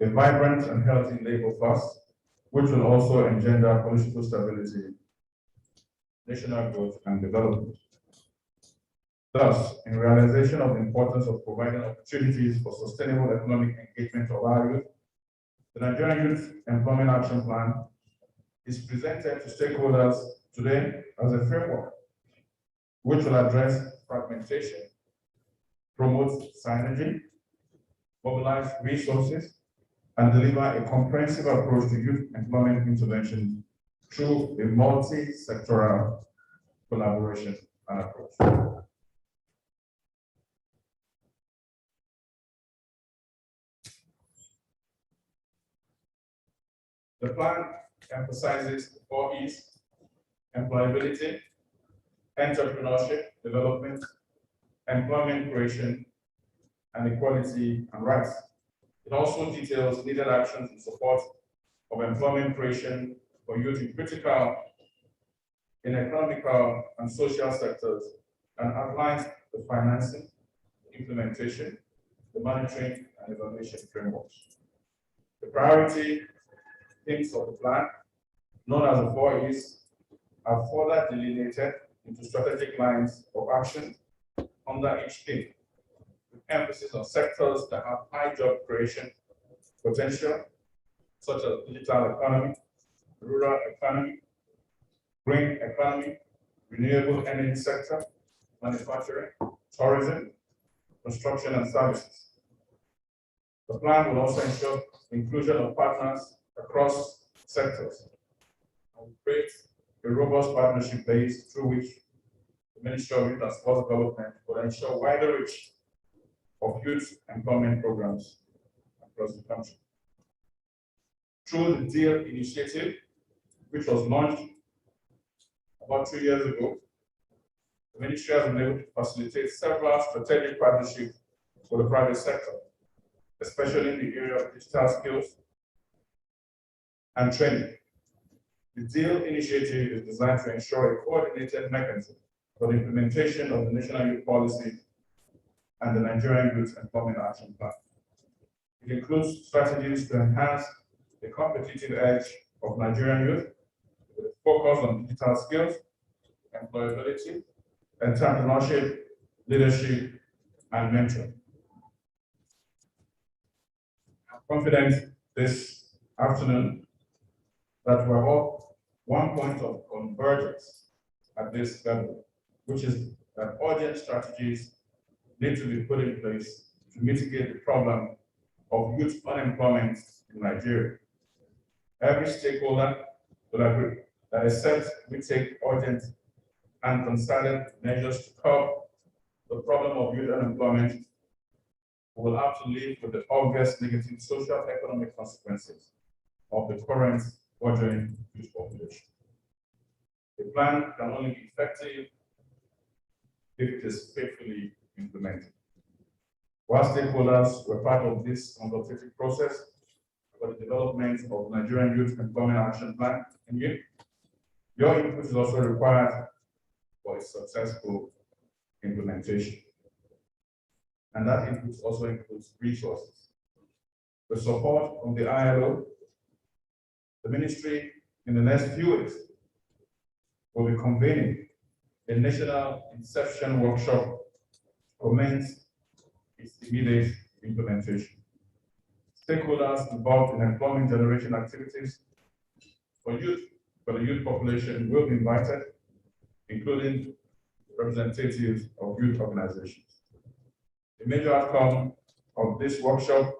a vibrant and healthy labor force, which will also engender political stability, national growth, and development. Thus, in realization of the importance of providing opportunities for sustainable economic engagement of our youth, the Nigerian Youth Employment Action Plan is presented to stakeholders today as a framework which will address fragmentation, promote synergy, mobilize resources, and deliver a comprehensive approach to youth employment intervention through a multi-sectoral collaboration and approach. The plan emphasizes the 4 E's: employability, entrepreneurship, development, employment creation, and equality and rights. It also details needed actions in support of employment creation for youth in economical and social sectors, and outlines the financing, implementation, the monitoring, and evaluation frameworks. The priority themes of the plan, known as the 4 E's, are further delineated into strategic lines of action under each theme, with emphasis on sectors that have high job creation potential, such as digital economy, rural economy, green economy, renewable energy sector, manufacturing, tourism, construction, and services. The plan will also ensure inclusion of partners across sectors and will create a robust partnership base through which the Ministry of Youth and Sports Development will ensure wider reach of youth employment programs across the country. Through the DEAL initiative, which was launched about 2 years ago, the Ministry has been able to facilitate several strategic partnerships with the private sector, especially in the area of digital skills and training. The DEAL initiative is designed to ensure a coordinated mechanism for the implementation of the National Youth Policy and the Nigerian Youth Employment Action Plan. It includes strategies to enhance the competitive edge of Nigerian youth with a focus on digital skills, employability, entrepreneurship, leadership, and mentoring. I'm confident this afternoon that we're all one point of convergence at this level, which is that urgent strategies need to be put in place to mitigate the problem of youth unemployment in Nigeria. Every stakeholder will agree that except we take urgent and concerted measures to curb the problem of youth unemployment, we will have to live with the obvious negative social economic consequences of the current burgeoning youth population. The plan can only be effective if it is faithfully implemented. While stakeholders were part of this consultative process for the development of the Nigerian Youth Employment Action Plan, and your input is also required for its successful implementation. And that input also includes resources. With support from the ILO, the ministry in the next few weeks will be convening a national inception workshop to commence its immediate implementation. Stakeholders involved in employment generation activities for the youth population will be invited, including representatives of youth organizations. The major outcome of this workshop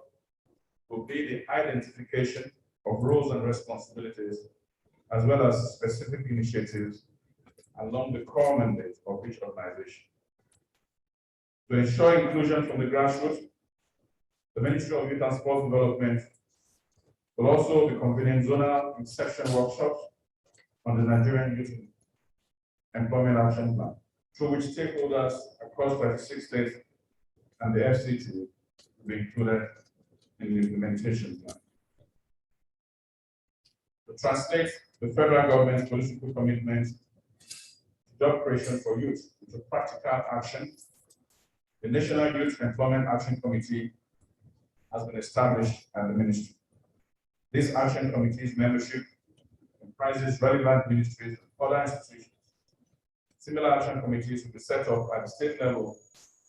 will be the identification of roles and responsibilities, as well as specific initiatives along the core mandate of each organization. To ensure inclusion from the grassroots, the Ministry of Youth and Sports Development will also be convening zonal inception workshops on the Nigerian Youth Employment Action Plan, through which stakeholders across 36 states and the FCT will be included in the implementation plan. To translate the federal government's political commitment to job creation for youth into practical action, the National Youth Employment Action Committee has been established at the ministry. This action committee's membership comprises relevant ministries and other institutions. Similar action committees will be set up at the state level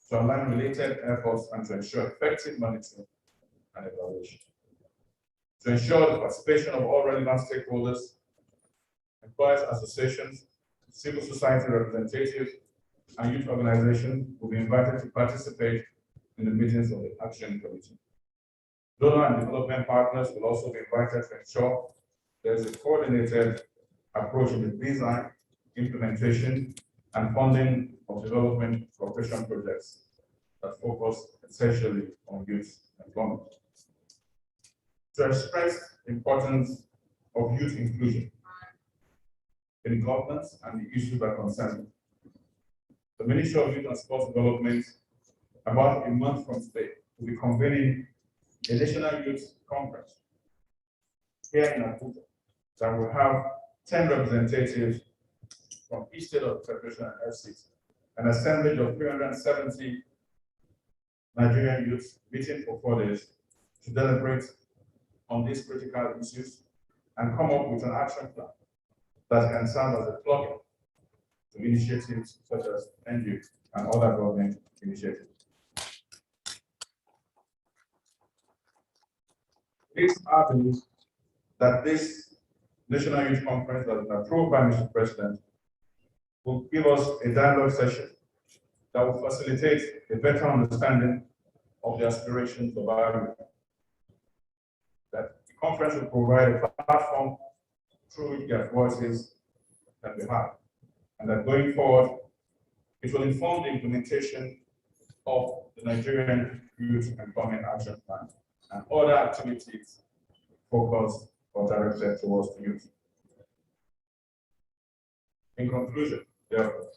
to align related efforts and to ensure effective monitoring and evaluation. To ensure the participation of all relevant stakeholders, employers associations, civil society representatives, and youth organizations will be invited to participate in the meetings of the action committee. Donor and development partners will also be invited to ensure there is a coordinated approach in the design, implementation, and funding of development cooperation projects that focus essentially on youth employment. To express the importance of youth inclusion in governance and the issues that concern it, the Ministry of Youth and Sports Development, about a month from today, will be convening a national youth conference here in Abuja that will have 10 representatives from each state of the Federation and FCs, an assemblage of 370 Nigerian youths meeting for 4 days to deliberate on these critical issues and come up with an action plan that can serve as a plug-in to initiatives such as NIYEAP and other government initiatives. These are believed that this National Youth Conference that has been approved by Mr. President will give us a dialogue session that will facilitate a better understanding of the aspirations of our youth. That the conference will provide a platform through which their voices can be heard, and that going forward, it will inform the implementation of the Nigerian Youth Empowerment Action Plan and other activities focused or directed towards the youth. In conclusion, therefore,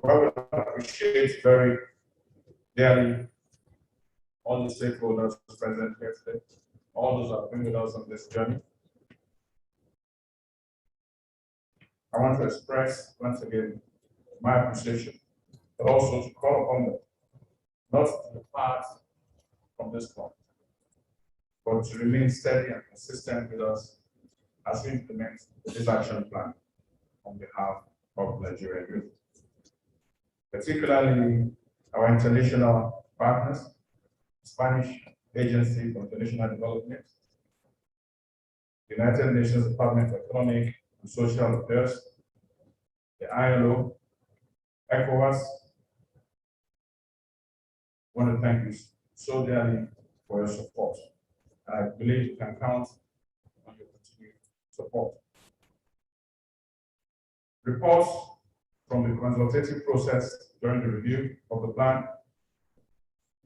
I would appreciate very dearly all the stakeholders present here today, all those who have been with us on this journey. I want to express once again my appreciation, but also to call upon them not to depart from this point, but to remain steady and consistent with us as we implement this action plan on behalf of Nigerian youth, particularly our international partners, Spanish Agency for International Development, United Nations Department of Economic and Social Affairs, the ILO, ECOWAS. I want to thank you so dearly for your support. And I believe you can count on your continued support. Reports from the consultative process during the review of the plan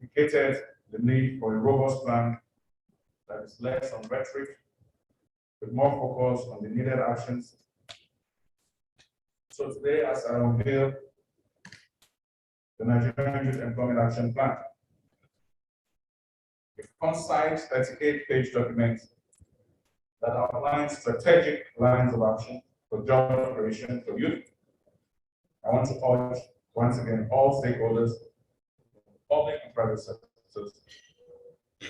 indicated the need for a robust plan that is less on rhetoric, with more focus on the needed actions. So today, as I unveil the Nigerian Youth Employment Action Plan, a concise 38-page document that outlines strategic lines of action for job creation for youth. I want to urge once again all stakeholders, public and private sectors,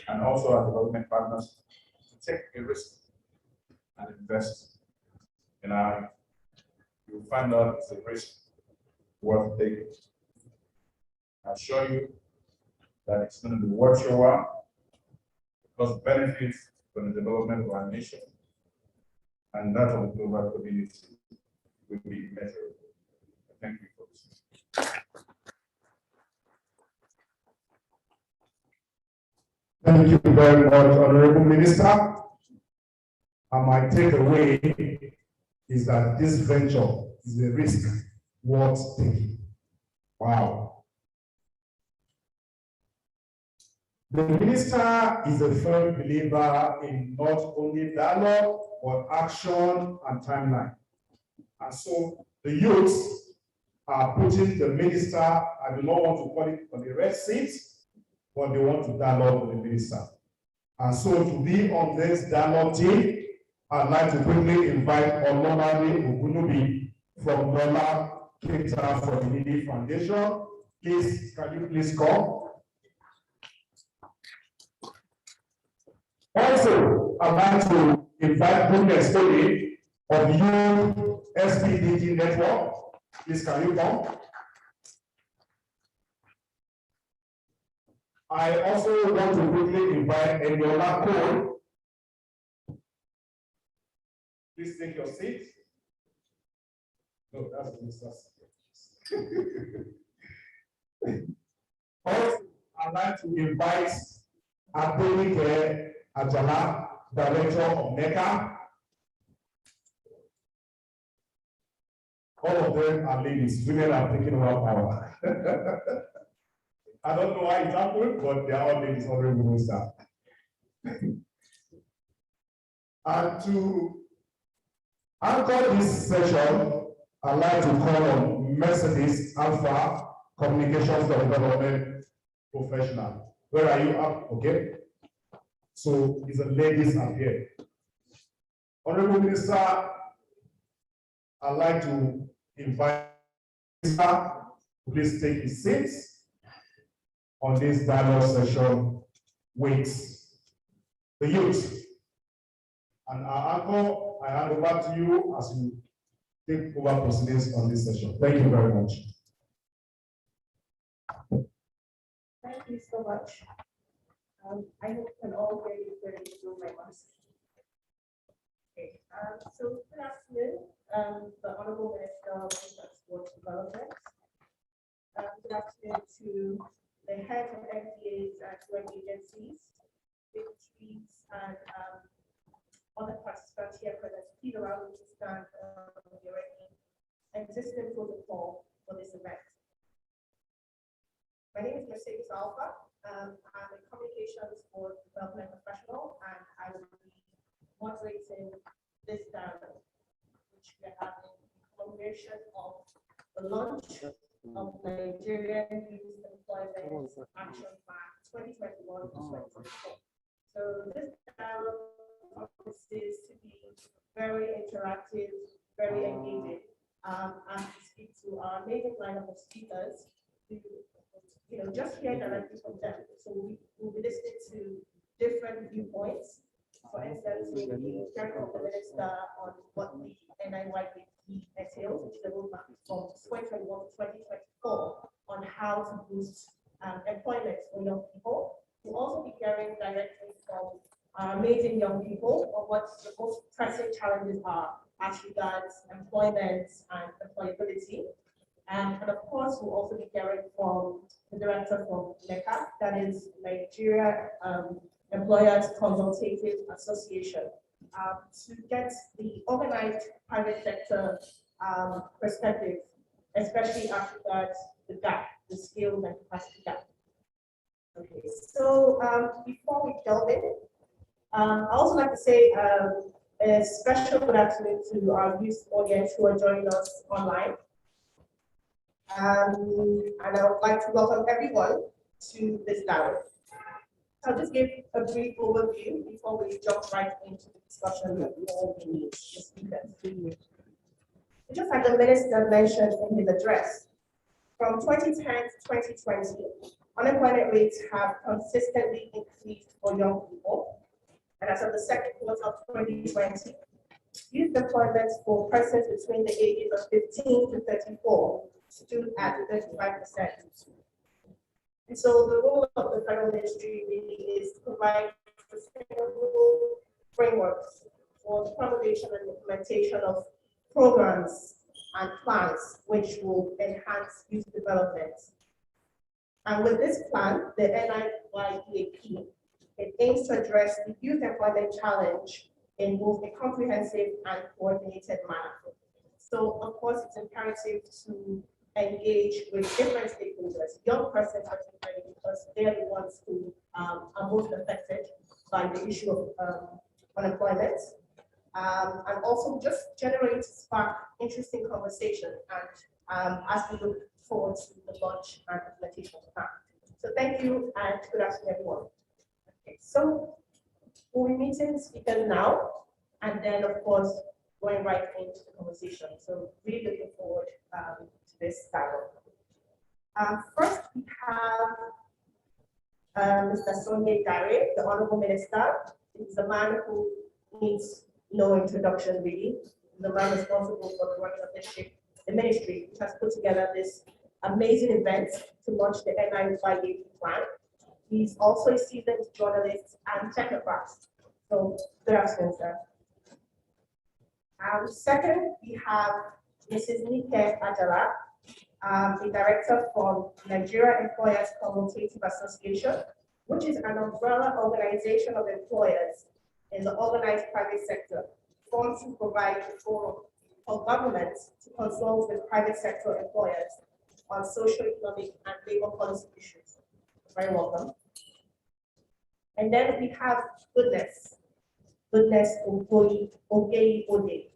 and also our development partners, to take a risk and invest in our youth. You'll find out it's a risk worth taking. I assure you that it's going to be worth your while, because benefits from the development of our nation and that of the global community will be measurable. Thank you for listening. Thank you very much, Honorable Minister. And my takeaway is that this venture is a risk worth taking. Wow. The minister is a firm believer in not only dialogue, but action and timeline. And so the youths are putting the minister, I do not want to call it on the red seat, but they want to dialogue with the minister. And so to be on this dialogue team, I'd like to quickly invite Olomani Ogunubi from Nola Kita for the Needy Foundation. Please, can you please come? Also, I'd like to invite Goodness Story of Youth SPDG Network. Please, can you come? I also want to quickly invite Eniola Cole. Please take your seat. No, that's the minister's. Also, I'd like to invite Adelike Ajala, Director of NECA. All of them are ladies. Women are taking over power. I don't know why it happened, but they are all ladies, already minister. And to anchor this session, I'd like to call on Mercedes Alpha, Communications Development Professional. Where are you? Okay. So it's the ladies up here. Honorable Minister, I'd like to invite Minister to please take his seat on this dialogue session with the youth. And our uncle, I hand over to you as you take over proceedings on this session. Thank you very much. Thank you so much. I hope you can all hear me very through my mask. Okay, so good afternoon, the Honorable Minister of Sports Development. Good afternoon to the head of MDAs and UN agencies, ministries, and other participants here present. Please allow me to stand on the already existing protocol for this event. My name is Mercedes Alpha. I'm a communications for development professional, and I will be moderating this dialogue, which we are having in combination of the launch of Nigerian Youth Employment Action Plan 2021 to 2024. So this dialogue promises to be very interactive, very engaging, and to speak to our amazing lineup of speakers who, just hear directly from them. So we'll be listening to different viewpoints. For instance, we'll be hearing from the minister on what the NIYEAP entails, which is the roadmap from 2021 to 2024 on how to boost employment for young people. We'll also be hearing directly from our amazing young people on what the most pressing challenges are as regards employment and employability. And of course, we'll also be hearing from the director from NIYEAP, that is Nigeria Employers Consultative Association, to get the organized private sector perspective, especially as regards the gap, the skills and capacity gap. Okay, so before we delve in, I also like to say a special good afternoon to our youth audience who are joining us online. And I would like to welcome everyone to this dialogue. I'll just give a brief overview before we jump right into the discussion with all the speakers. Just like the minister mentioned in his address, from 2010 to 2020, unemployment rates have consistently increased for young people. And as of the second quarter of 2020, youth employment for persons between the ages of 15 to 34 stood at 35%. And so the role of the federal ministry really is to provide sustainable frameworks for the promulgation and implementation of programs and plans which will enhance youth development. And with this plan, the NIYEAP, it aims to address the youth employment challenge in both a comprehensive and coordinated manner. So, of course, it's imperative to engage with different stakeholders, young persons particularly, because they're the ones who are most affected by the issue of unemployment, and also just generate, spark interesting conversation, and as we look forward to the launch and implementation of the plan. So thank you, and good afternoon, everyone. Okay, so we'll be meeting speakers now, and then, of course, going right into the conversation. So really looking forward to this dialogue. First, we have Mr. Sonye Dare, the Honorable Minister. He's a man who needs no introduction, really. The man responsible for the running of the ministry, which has put together this amazing event to launch the NIYEAP plan. He's also a seasoned journalist and technocrat. So good afternoon, sir. Second, we have Mrs. Nike Ajala, the director from Nigerian Employers Consultative Association, which is an umbrella organization of employers in the organized private sector, formed to provide a forum for governments to consult with private sector employers on social, economic, and labor policy issues. Very welcome. And then we have Goodness Oge Ode.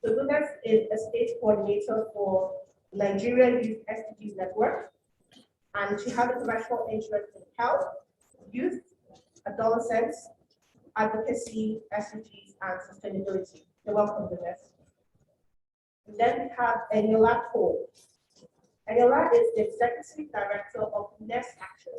So Goodness is a state coordinator for Nigerian Youth SDGs Network, and she has a professional interest in health, youth, adolescents, advocacy, SDGs, and sustainability. You're welcome, Vanessa. And then we have Eniola Cole. Eniola is the Executive Director of Next Action.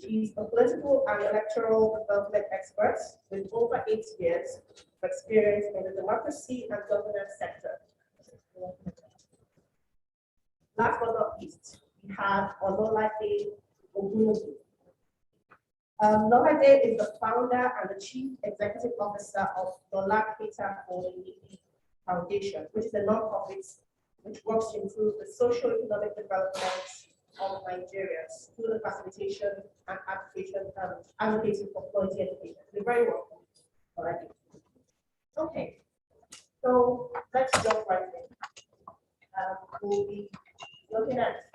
She's a political and electoral development expert with over 8 years of experience in the democracy and governance sector. Last but not least, we have Ololade Ogunobi. Ololade is the founder and the chief executive officer of Dola Cater Foundation, which is a non-profit which works to improve the social economic development of Nigerians through the facilitation and advocating for quality education. You're very welcome already. Okay, so let's jump right in. We'll be looking at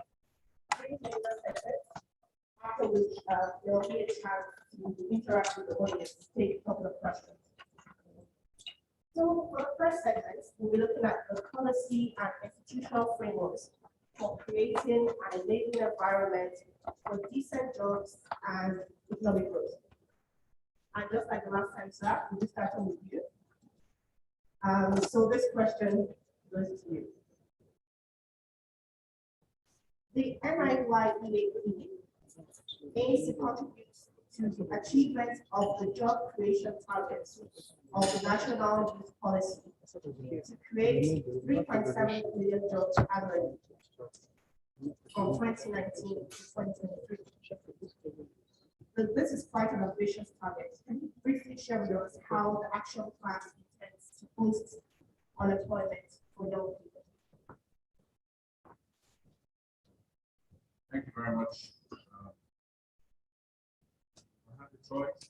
3 major segments, after which there will be a chance to interact with the audience, take a couple of questions. So for the first segment, we'll be looking at the policy and institutional frameworks for creating an enabling environment for decent jobs and economic growth. And just like the last time, sir, we'll be starting with you. So this question goes to you. The NIYEAP aims to contribute to the achievement of the job creation targets of the National Youth Policy to create 3.7 million jobs annually from 2019 to 2023. But this is quite an ambitious target. Can you briefly share with us how the action plan intends to boost unemployment for young people? Thank you very much. I have the choice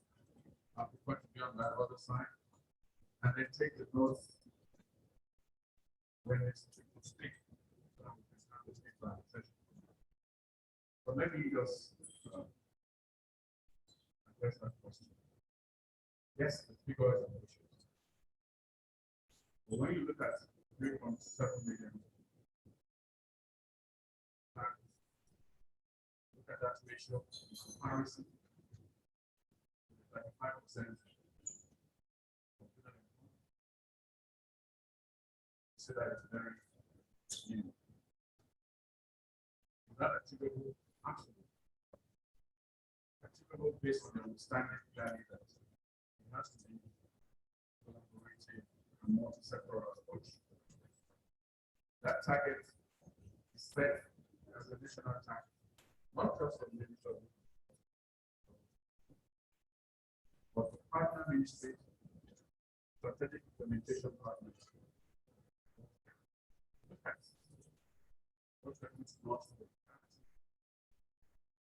of the question to be on that other side, and then take the notes when it's to speak. But let me just address that question. Yes, the figure is ambitious. But when you look at 3.7 million, look at that ratio in comparison, 35%. So that is very new. That achievable, absolutely. Achievable based on the understanding clearly that it has to be collaborative and multi-sectoral approach. That target is set as an additional target, not just for the individual, but for partner ministries, strategic implementation partners. Look at what's not to the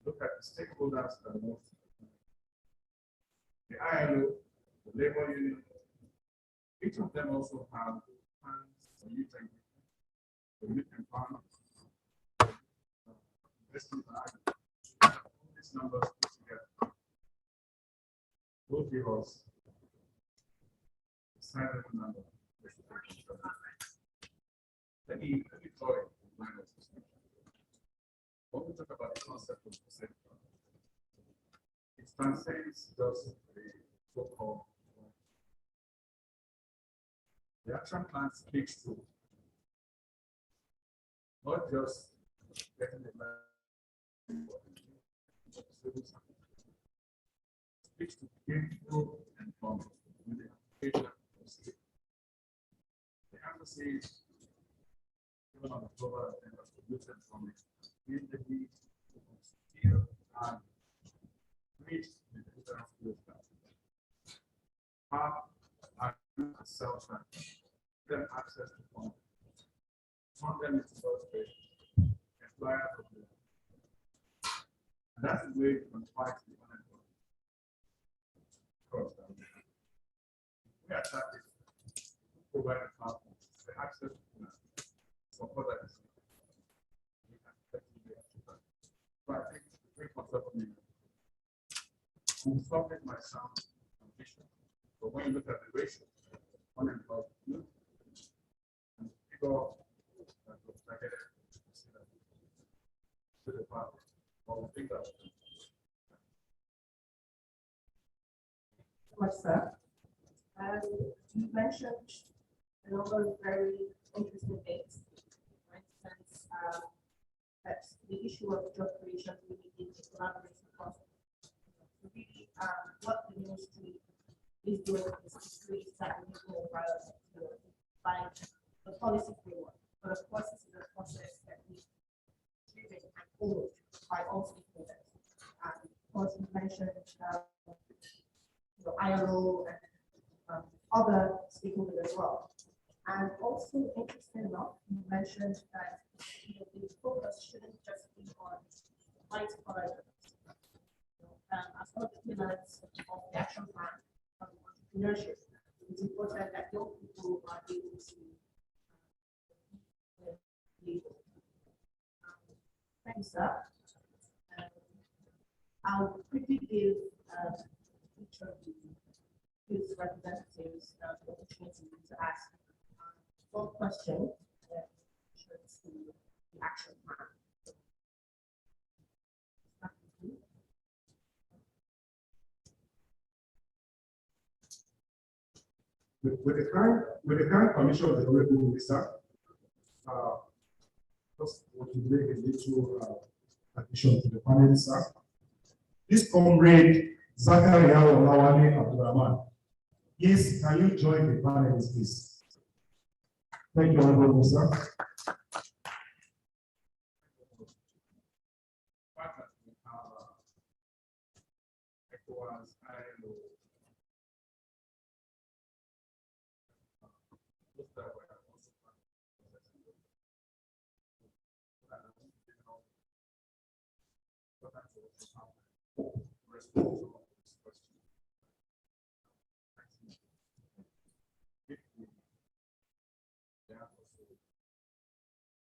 look at the stakeholders that are most the ILO, the labor union, each of them also have plans for youth empowerment. These numbers put together will give us a sizable number. Let me draw it. When we talk about the concept of percent, it transcends just the so-called. The action plan speaks to not just getting the land, speaks to gainful employment with the application of skill. The emphasis given on the global agenda for youth employment in the need to skill and reach the digital skills that have and self-track, them access to funds, fund them into self-creation, employers of the and that's the way we can fight the unemployment. Of course, we are trying to provide a platform, the access to support that. So I think the great concept of me will something might sound ambitious, but when you look at the ratio, unemployed youth and people that was targeted, to the power, or we think that. much, sir. You mentioned a number of very interesting things. For instance, that the issue of job creation really needs a collaboration process. Really, what the ministry is doing is to create that legal environment to find the policy framework. But of course, this is a process that is driven and owned by all stakeholders. And of course, you mentioned ILO and other stakeholders as well. And also, interesting enough, you mentioned that the focus shouldn't just be on white collar jobs. As one of the pillars of the action plan on entrepreneurship, it's important that young people are able to label. Thanks, sir. I'll quickly give each of the representatives the opportunity to ask one question to the action plan. With the current commission of the Honorable Minister, just want to make a little addition to the panel, sir. This comrade Zakaria Olawale Abdurrahman, yes, can you join the panelists, please? Thank you, Honorable Minister. ECOWAS, ILO,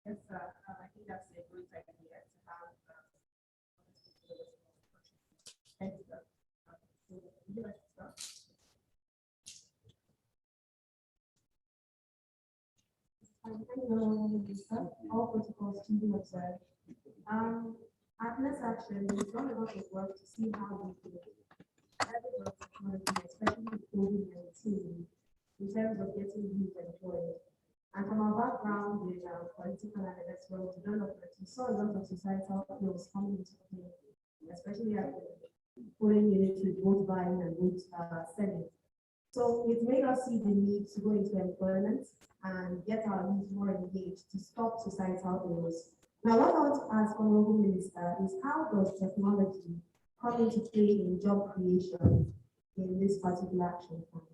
Yes, I think that's a great idea to have. Thank you, sir. So, would you like to start? Hello, Lisa. All protocols to be observed. Atlas Action is done a lot of work to see how we can leverage technology, especially with COVID-19, in terms of getting youth employed. And from our background with political and electoral development, we saw a lot of societal flows coming into play, especially at the polling units with vote buying and vote selling. So it made us see the need to go into employment and get our youth more engaged to stop societal flows. Now, what I want to ask Honorable Minister is how does technology come into play in job creation in this particular action plan?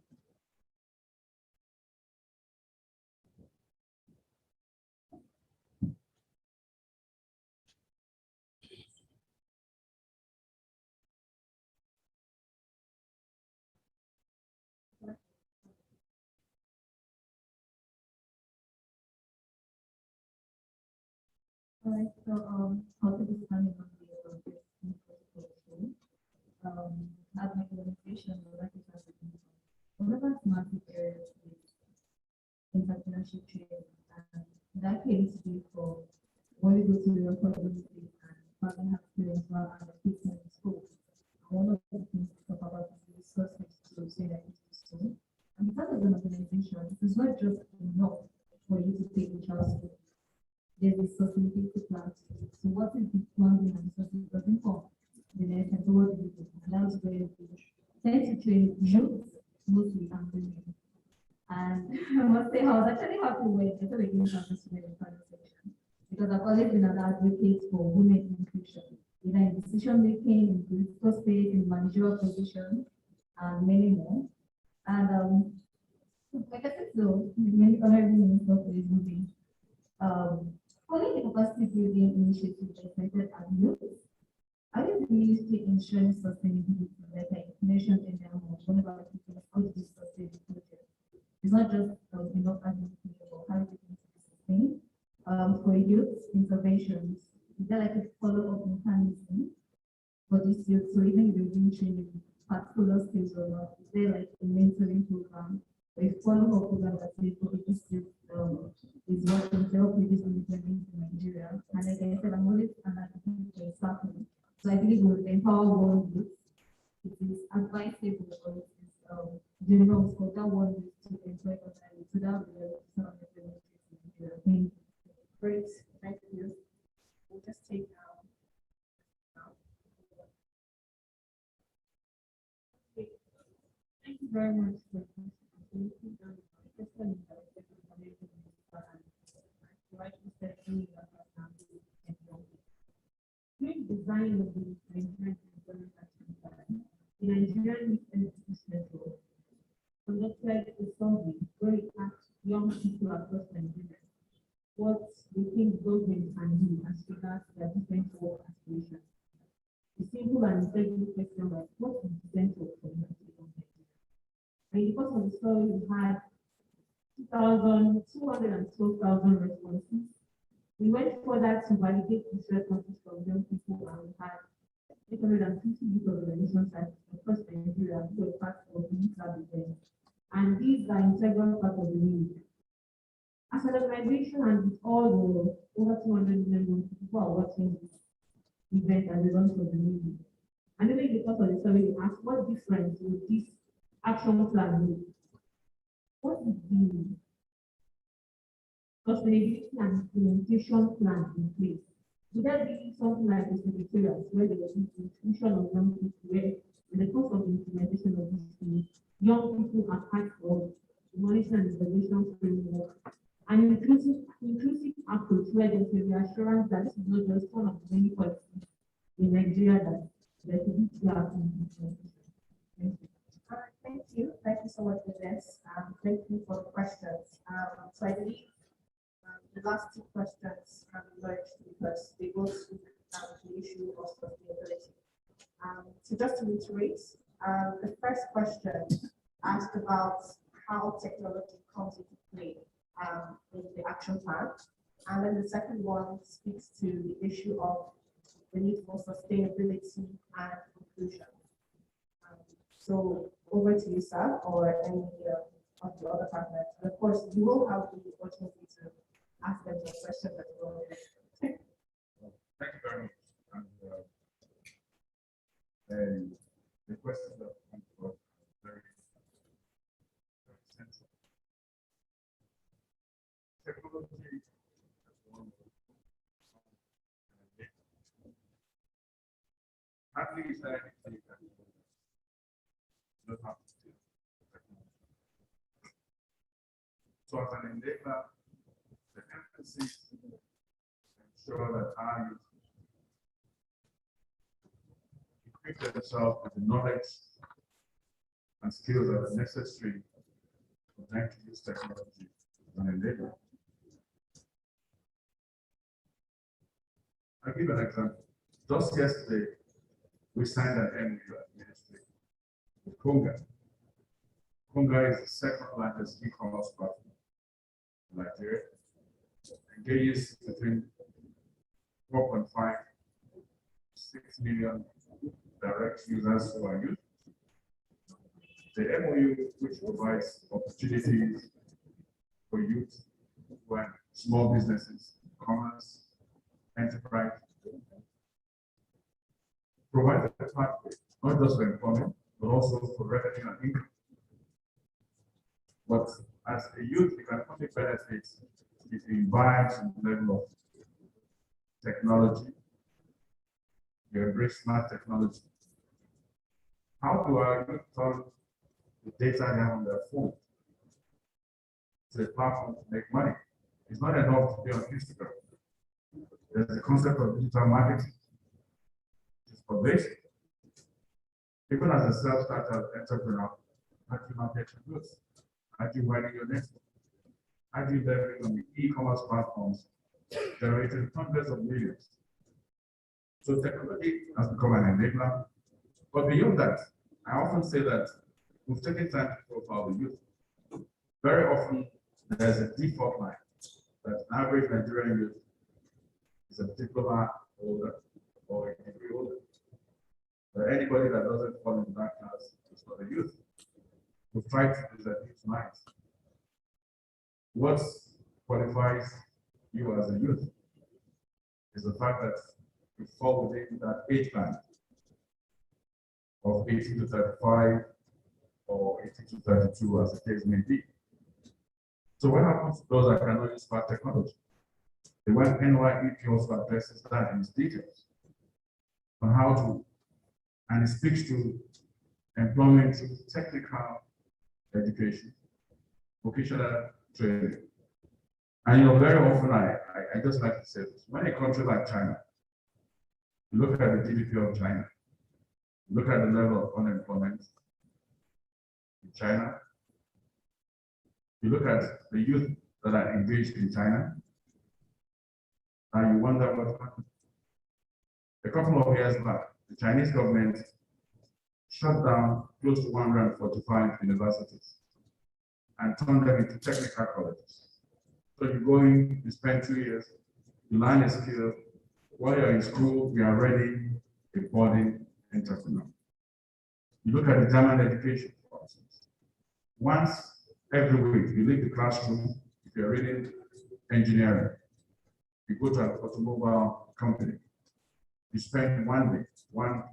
All right, so how to understanding of the as my organization would like to start with one of our thematic areas is entrepreneurship training, and that case to be for when we go to the university and partner have students who are under 15 in school. One of the things to talk about is the resources to say that it's school. And because as an organization, it's not just enough for you to take the child to school. There's a facilitated plan. So what is the plan and the facilitating for? The next and what do you do? And that's where we tend to train youth, mostly and women. And I must say I was actually happy when I started getting participated in conversation because I've always been an advocate for women inclusion, either in decision making, in political space, in managerial positions, and many more. And like I said, so many other ministers is moving. Following the capacity building initiative presented at youth, I think the ministry ensuring sustainability, like I mentioned in one of our people could be sustainability. It's not just enough administration, but how it can be sustained. For youth interventions, is there like a follow-up mechanism for this youth? So even if you're doing training in particular skills or not, is there like a mentoring program or a follow-up program that says, okay, this youth is working to help with this unemployment in Nigeria? And like I said, I'm always an advocate for staffing. So I believe we will empower more youth. It is advisable or it is the norms for that one is to employ online without the implementation. Great, thank you. We'll just take Thank you very much for during design of the Nigerian Employment Action Plan, the Nigerian Youth Energy Network conducted a survey where it asked young people across Nigeria what they think government can do as regards their different work aspirations. The simple and intelligent question was, what is the center of community government? And because of the survey, we had 212,000 responses. We went further to validate these responses from young people, and we had 850 youth organizations across Nigeria who were part of the youth lab event. And these are integral part of the need. As an organization, and with all the over 200 million people who are watching this event and the launch of the movie, and then because of the survey, we asked what difference would this action plan make? What is the sustainability and implementation plan in place? Would that be something like the secretariat where there was inclusion of young people, where in the course of the implementation of this thing, young people are part of the monitoring and evaluation framework, an inclusive approach where there's a reassurance that this is not just one of the many policies in Nigeria that there could be clear implementation. Thank you. thank you. Thank you so much for this. Thank you for the questions. So I believe the last two questions merged because they both speak to the issue of sustainability. So just to reiterate, the first question asked about how technology comes into play in the action plan. And then the second one speaks to the issue of the need for sustainability and inclusion. So over to you, sir, or any of the other partners. And of course, you will have the opportunity to ask them the questions as well. Thank you very much. And the questions that come forward are very central. Technology is one of the hardly is there anything that you don't have to do technology. So as an enabler, the emphasis to ensure that our youth equip themselves with the knowledge and skills that are necessary for them to use technology as an enabler. I'll give an example. Just yesterday, we signed an MOU at Ministry with Conga. Conga is the second largest e-commerce platform in Nigeria. Engages between 4.5 to 6 million direct users who are youth. The MOU, which provides opportunities for youth who are small businesses, commerce, enterprise, provides a pathway, not just for employment, but also for revenue and income. But as a youth, you can only benefit if you imbibe some level of technology, you embrace smart technology. How do our youth turn the data they have on their phone to a platform to make money? It's not enough to be on Instagram. There's the concept of digital marketing, which is pervasive. Even as a self-starter entrepreneur, how do you market your goods? How do you widen your network? How do you leverage on the e-commerce platforms generating hundreds of millions? So technology has become an enabler. But beyond that, I often say that we've taken time to profile the youth. Very often, there's a default line that average Nigerian youth is a diploma holder or a degree holder. But anybody that doesn't fall into that class is not a youth. We've tried to do that youth minds. What qualifies you as a youth is the fact that you fall within that age band of 18 to 35 or 8232, as the case may be. So what happens to those that cannot use smart technology? The when NIYEAP also addresses that in its details on how to, and it speaks to employment through technical education, vocational training. And very often I just like to say this, when a country like China, you look at the GDP of China, look at the level of unemployment in China, you look at the youth that are engaged in China, and you wonder what happened. A couple of years back, the Chinese government shut down close to 145 universities and turned them into technical colleges. So you go in, you spend 2 years, you learn a skill. While you're in school, you are already a budding entrepreneur. You look at the German education, for instance. Once every week, you leave the classroom, if you're reading engineering, you go to an automobile company, you spend 1 week, once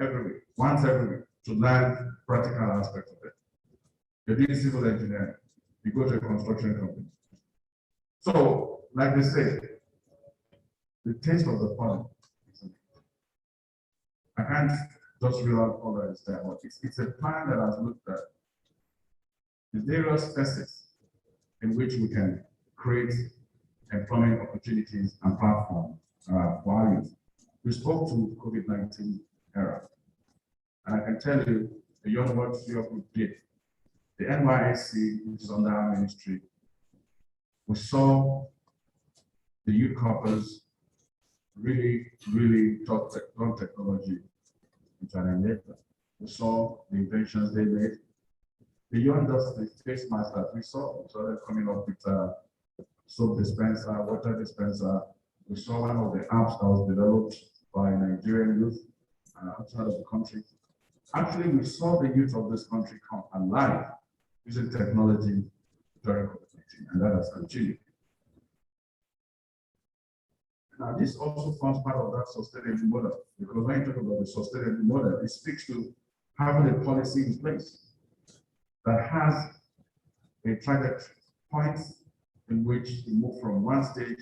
every week, to learn practical aspects of it. You're doing civil engineering, you go to a construction company. So, like they say, the taste of the fun. I can't just reel out all that is there, but it's a plan that has looked at the various facets in which we can create employment opportunities and platforms for our youth. We spoke to COVID-19 era, and I can tell you, beyond what your group did, the NYSC, which is under our ministry, we saw the youth corpus really turn technology into an enabler. We saw the inventions they made. Beyond just the face masks that we saw them coming up with soap dispenser, water dispenser. We saw one of the apps that was developed by Nigerian youth outside of the country. Actually, we saw the youth of this country come alive using technology during COVID-19, and that has continued. Now, this also forms part of that sustainable model, because when you talk about the sustainable model, it speaks to having a policy in place that has a trajectory, points in which you move from one stage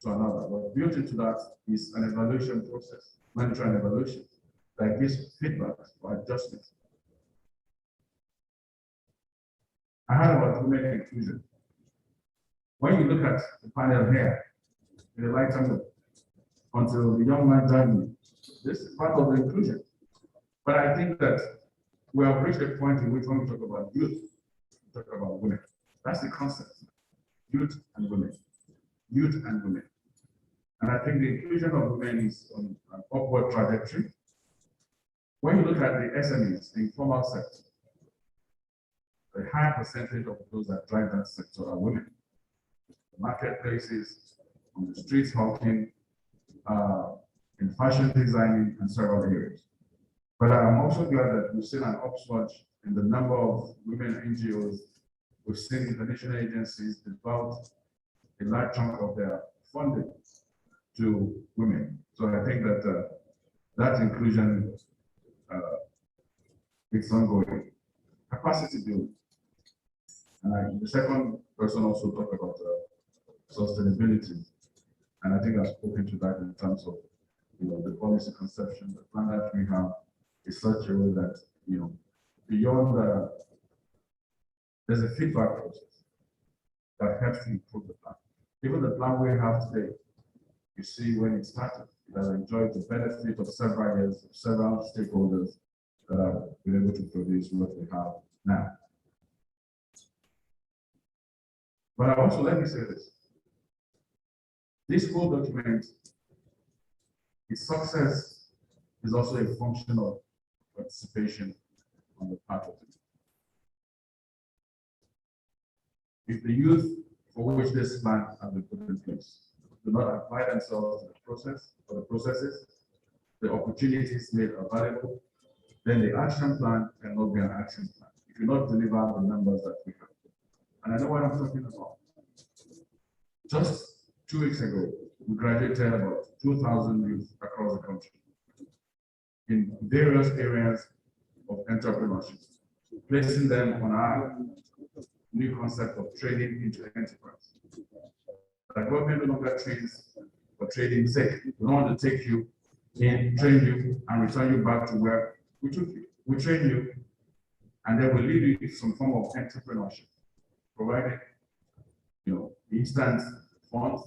to another. But built into that is an evaluation process, monitoring and evaluation, that gives feedback or adjustments. I heard about women inclusion. When you look at the panel here, in the right angle, until the young man joined me, this is part of the inclusion. But I think that we have reached a point in which when we talk about youth, we talk about women. That's the concept. Youth and women. Youth and women. And I think the inclusion of women is on an upward trajectory. When you look at the SMEs, the informal sector, a high percentage of those that drive that sector are women. The marketplaces, on the streets hawking, in fashion designing, and several areas. But I'm also glad that we've seen an upsurge in the number of women NGOs. We've seen international agencies devote a large chunk of their funding to women. So I think that that inclusion is ongoing. Capacity building. And the second person also talked about sustainability. And I think I've spoken to that in terms of the policy conception. The plan that we have is such a way that beyond there's a feedback process that helps to improve the plan. Even the plan we have today, you see when it started, it has enjoyed the benefit of several years, of several stakeholders that have been able to produce what we have now. But also, let me say this. This whole document, its success is also a function of participation on the part of the youth. If the youth for which this plan has been put in place do not apply themselves to the process or the processes, the opportunities made available, then the action plan cannot be an action plan. If you not deliver the numbers that we have. And I know what I'm talking about. Just 2 weeks ago, we graduated about 2,000 youth across the country in various areas of entrepreneurship. placing them on our new concept of trading into enterprise. The government no longer trains for trading's sake. We don't want to take you in, train you, and return you back to where we took you. We train you, and then we lead you in some form of entrepreneurship, providing, instant funds,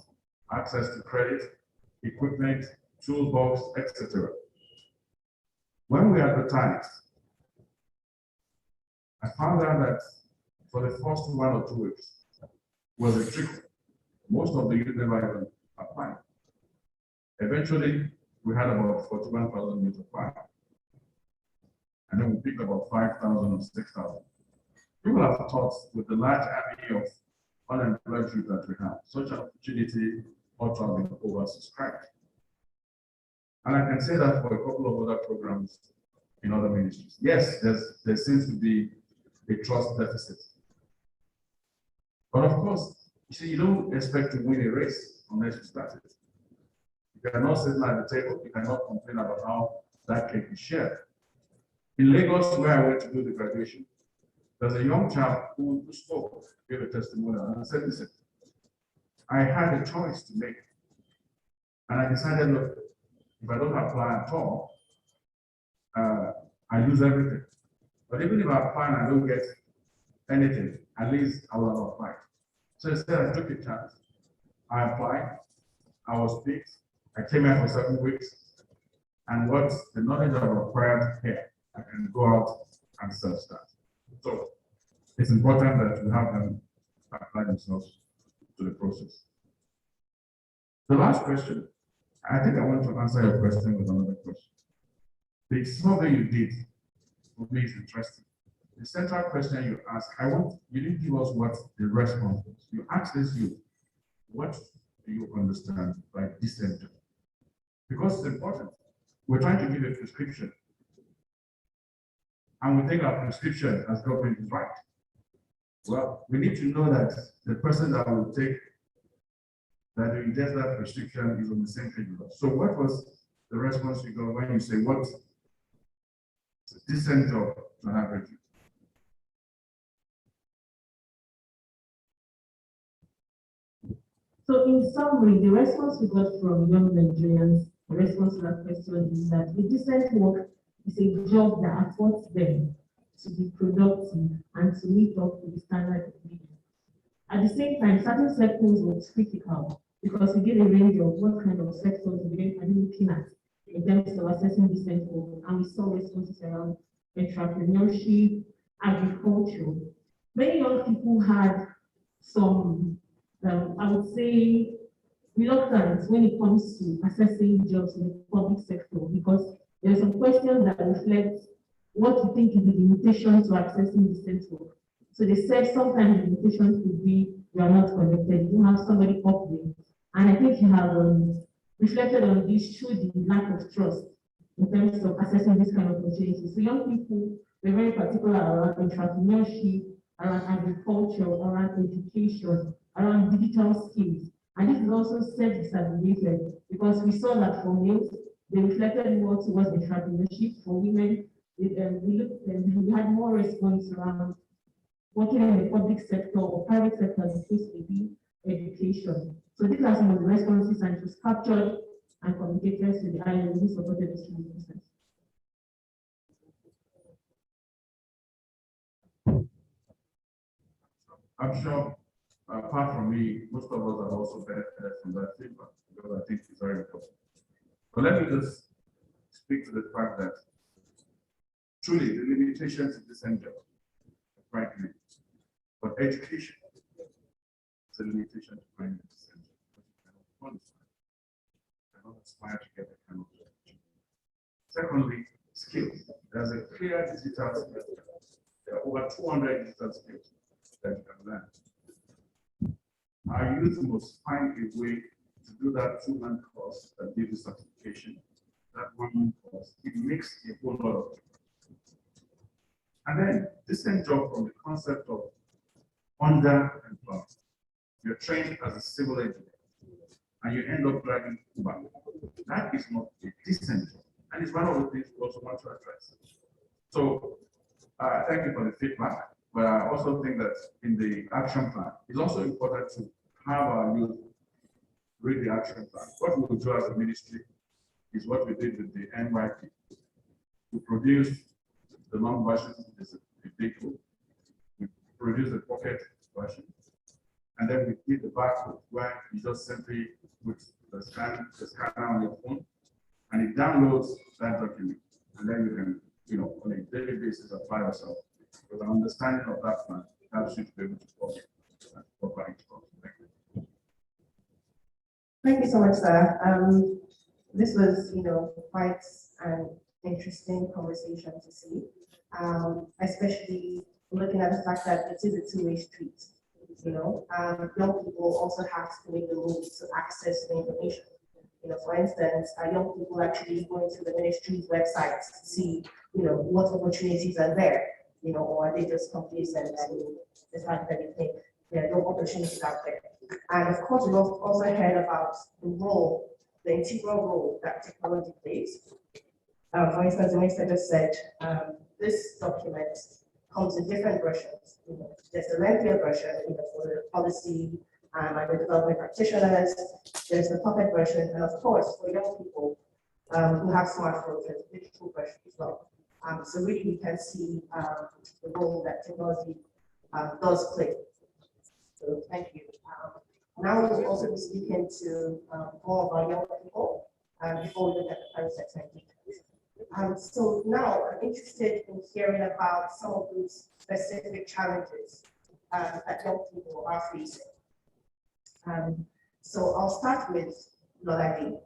access to credit, equipment, toolbox, etc. When we advertised, I found out that for the first 1 or 2 weeks was a trick. Most of the youth never even applied. Eventually, we had about 41,000 youth apply. And then we picked about 5,000 or 6,000. People have thought with the large army of unemployed youth that we have, such an opportunity ought to have been oversubscribed. And I can say that for a couple of other programs in other ministries. Yes, there seems to be a trust deficit. But of course, you see, you don't expect to win a race unless you start it. You cannot sit at the table, you cannot complain about how that cake is shared. In Lagos, where I went to do the graduation, there's a young chap who spoke, gave a testimonial, and said, listen, I had a choice to make. And I decided, look, if I don't apply at all, I lose everything. But even if I apply and I don't get anything, at least I will have applied. So instead, I took a chance. I applied, I was picked, I came here for 7 weeks, and what the knowledge I've acquired here, I can go out and self-start. So it's important that we have them apply themselves to the process. The last question, I think I want to answer your question with another question. The survey you did for me is interesting. The central question you asked, you didn't give us what the response was. You asked this youth, what do you understand by decent job? Because it's important. We're trying to give a prescription. And we think our prescription as government is right. Well, we need to know that the person that will take, that will ingest that prescription is on the same page with us. So what was the response you got when you say, what's a decent job to an average? So in summary, the response we got from young Nigerians, the response to that question is that a decent work is a job that affords them to be productive and to meet up to the standard of living. At the same time, certain sectors was critical because we gave a range of what kind of sectors we are looking at in terms of assessing decent work, and we saw responses around entrepreneurship, agriculture. Many young people had some I would say, reluctance when it comes to assessing jobs in the public sector because there are some questions that reflect what you think is the limitation to accessing decent work. So they said sometimes the limitations could be you are not connected, you have somebody up there. And I think you have reflected on this through the lack of trust in terms of assessing this kind of opportunities. So young people were very particular around entrepreneurship, around agriculture, around education, around digital skills. And this is also self-disaggregated because we saw that for males, they reflected more towards entrepreneurship. For women, we had more response around working in the public sector or private sector as opposed to the education. So these are some of the responses and it was captured and communicated to the ILO who supported this process. I'm sure, apart from me, most of us have also benefited from that feedback because I think it's very important. But let me just speak to the fact that truly the limitations of this job, frankly, but education is a limitation to finding this job. You cannot aspire to get that kind of job. Secondly, skills. There's a clear digital skill. There are over 200 digital skills that you can learn. Our youth must find a way to do that 2-month course that gives you certification. That 1-month course, it makes a whole lot of difference. And then this same job from the concept of underemployment. You're trained as a civil engineer and you end up driving Uber. That is not a decent job. And it's one of the things we also want to address. So Thank you for the feedback, but I also think that in the action plan, it's also important to have our youth read the action plan. What we will do as a ministry is what we did with the NYEAP, to produce the long version, is a big book. We produce the pocket version, and then we did the barcode where you just simply put the scanner on your phone, and it downloads that document, and then you can, on a daily basis, apply yourself. With an understanding of that plan, helps you to be able to follow properly. Thank you so much, sir. This was, quite an interesting conversation to see, especially looking at the fact that it is a two-way street. Young people also have to make the move to access the information. For instance, young people actually going to the ministry's websites to see, what opportunities are there, or are they just complacent and the fact that they think there are no opportunities out there. And of course, we've also heard about the integral role that technology plays. For instance, the minister just said, this document comes in different versions. There's a lengthier version, for the policy and the development practitioners. There's the puppet version, and of course, for young people who have smartphones, there's a digital version as well. So really, we can see the role that technology does play. So thank you. Now we'll also be speaking to more of our young people before we look at the private sector details. So now I'm interested in hearing about some of those specific challenges that young people are facing. So I'll start with Lolade.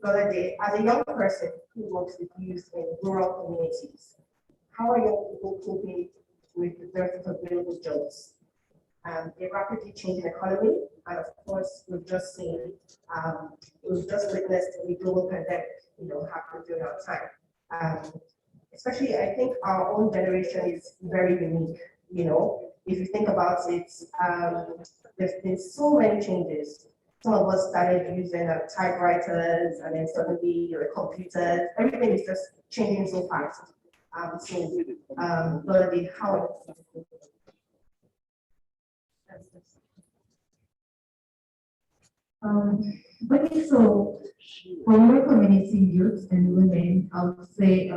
Lolade, as a young person who works with youth in rural communities, how are young people coping with the dearth of available jobs? A rapidly changing economy, and of course, we've just witnessed a global pandemic, happen during our time. Especially, I think our own generation is very unique. If you think about it, there's been so many changes. Some of us started using typewriters, and then suddenly computers. Everything is just changing so fast. Lolade, how? Okay, so for rural community youth and women, I would say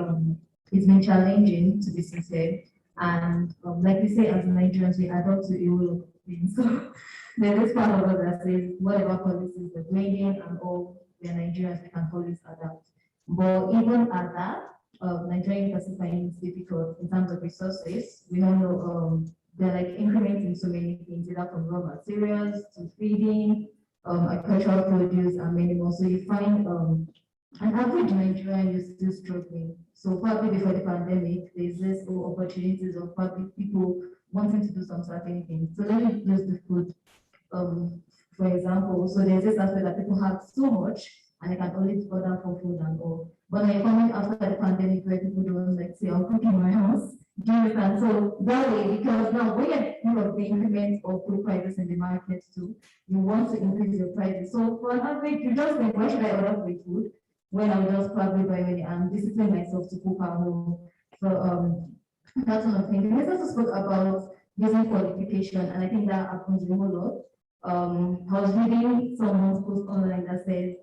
it's been challenging, to be sincere. And like we say, as Nigerians, we adopt to a way of things. So there's this part of us that says whatever policies are bringing and all, we are Nigerians, we can always adapt. But even at that, Nigerian person finding it difficult in terms of resources. We all know they're like implementing so many things, either from raw materials to feeding, agricultural produce, and many more. So you find an average Nigerian is still struggling. So probably before the pandemic, there's this opportunities of probably people wanting to do some certain things. So let me use the food, for example. So there's this aspect that people have so much and they can only order for food and all. But now you're coming after the pandemic where people don't like say, I'll cook in my house. Do you understand? So that way, because now when you're the increment of food prices in the market too, you want to increase your prices. So for an average, you just think, why should I order free food when I'll just probably buy it and discipline myself to cook at home? So that's one of the things. We also spoke about using qualification, and I think that happens a whole lot. I was reading someone's post online that says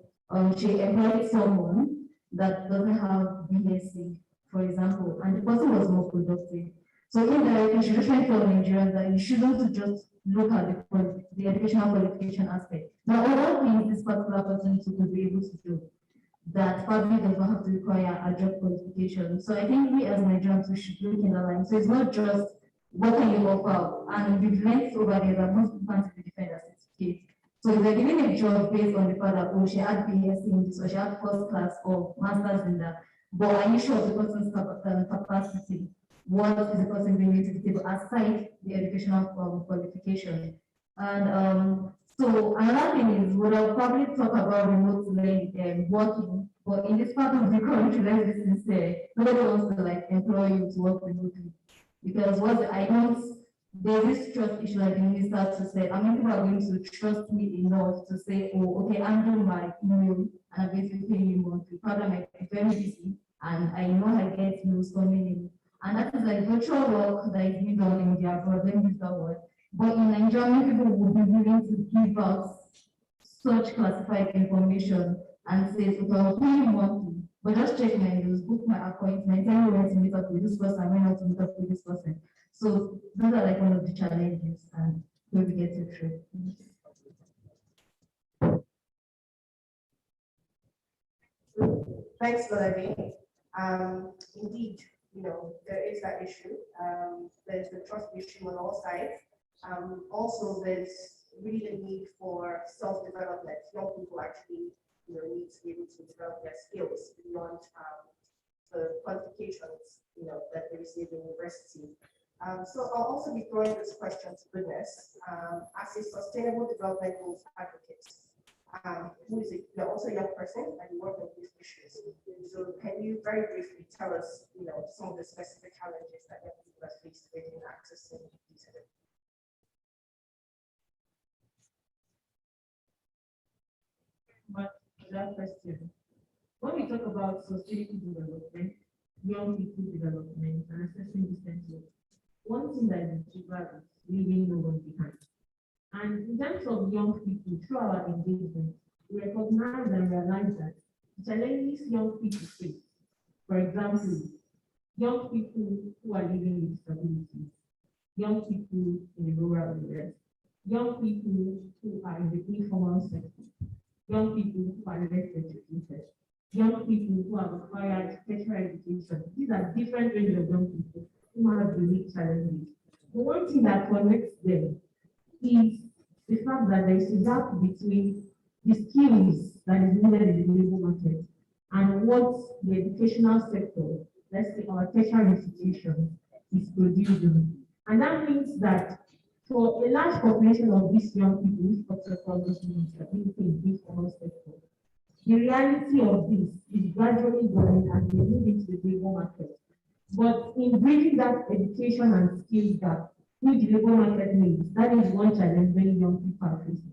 she employed someone that doesn't have BSc, for example, and the person was more productive. So indirectly, she was trying to tell Nigerians that you shouldn't just look at the educational qualification aspect. Now, all things this particular person could be able to do that probably does not have to require a job qualification. So I think we as Nigerians, we should look in the line. So it's not just what can you offer, and we've learned over there that most people can't defend a certificate. So if they're giving a job based on the fact that, oh, she had BSc in this, or she had first class or master's in that, but are you sure of the person's capacity? What is the person bringing to the table aside the educational qualification? And so another thing is, we'll probably talk about remote learning and working, but in this part of the country, let's be sincere, nobody wants to like employ you to work remotely. Because what I don't, there is trust issue like the minister to say, I mean, people are going to trust me enough to say, oh, okay, I'm doing my email and I'm going to pay you monthly. Probably I might be very busy and I know I get news coming in And that is like virtual work that is being done in the abroad, let me use that word. But in Nigeria, many people would be willing to give out such classified information and say, so I'll pay you monthly, but just check my news, book my appointment, tell me when to meet up with this person, when not to meet up with this person. So those are like one of the challenges and where we get it through. Thanks, Valerie. Indeed, there is that issue. There's the trust issue on all sides. Also, there's really the need for self-development. Young people actually, need to be able to develop their skills beyond the qualifications, that they receive in university. So I'll also be throwing this question to goodness. As a sustainable development goals advocate, who is you're also a young person and you work on these issues. So can you very briefly tell us, some of the specific challenges that young people are faced with in accessing these events? But that question, when we talk about sustainable development, young people development, and assessing distance work, one thing that is trivial is leaving no one behind. And in terms of young people, through our engagement, we recognize and realize that the challenges young people face, for example, young people who are living with disabilities, young people in the rural areas, young people who are in the informal sector, young people who are less educated, young people who have acquired tertiary education. These are different range of young people who have unique challenges. The one thing that connects them is the fact that there is a gap between the skills that is needed in the labor market and what the educational sector, let's say our tertiary institutions, is producing. And that means that for a large population of these young people, which also causes instability in the informal sector, the reality of this is gradually growing as they move into the labor market. But in bridging that education and skills gap, which the labor market needs, that is one challenge many young people are facing.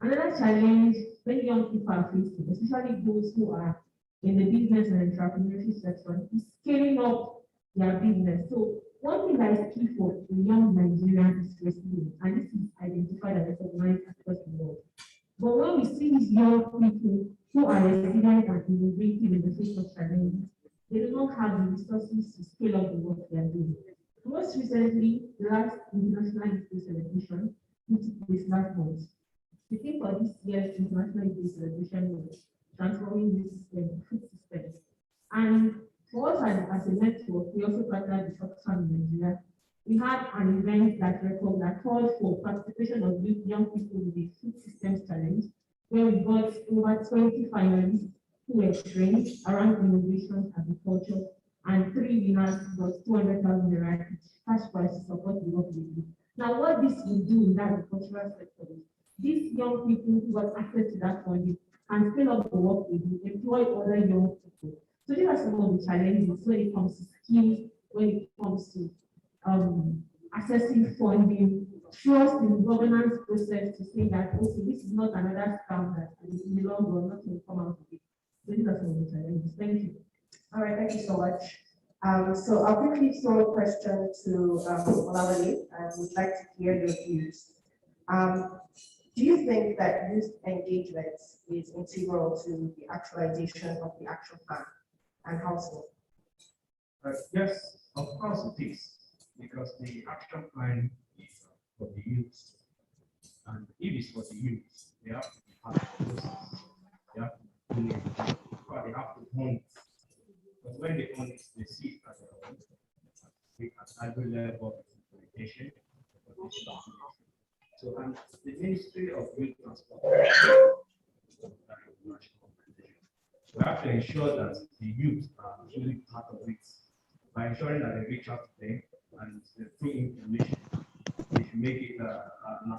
Another challenge many young people are facing, especially those who are in the business and entrepreneurship sector, is scaling up their business. So one thing that is key for a young Nigerian is resilience, and this is identified and recognized across the world. But when we see these young people who are resilient and innovative in the face of challenges, they do not have the resources to scale up the work they are doing. Most recently, the last International Youth Day celebration, which took place last month. The theme for this year's International Youth Day celebration was transforming this food system. And for us as a network, we also partnered with Oxfam in Nigeria. We had an event that called for participation of young people with the food systems challenge, where we got over 20 finalists who were trained around innovation, agriculture, and 3 winners got 200,000 naira cash prize to support the work we do. Now, what this will do in that agricultural sector is these young people who got access to that funding can scale up the work we do, employ other young people. So these are some of the challenges when it comes to skills, when it comes to accessing funding, trust in the governance process to say that, okay, this is not another scam that in the long run not to come out of it. So these are some of the challenges. Thank you. All right, thank you so much. So I'll quickly throw a question to Olawale, and would like to hear your views. Do you think that youth engagement is integral to the actualization of the action plan, and how so? Yes, of course it is, because the action plan is for the youth, and if it's for the youth, they have to be part of the process. They have to do it, but they have to own it. But when they own it, they see it as their own. At every level of implementation. So, and the Ministry of Youth Transport, we have to ensure that the youth are really part of it by ensuring that they reach out to them and through information. We should make it an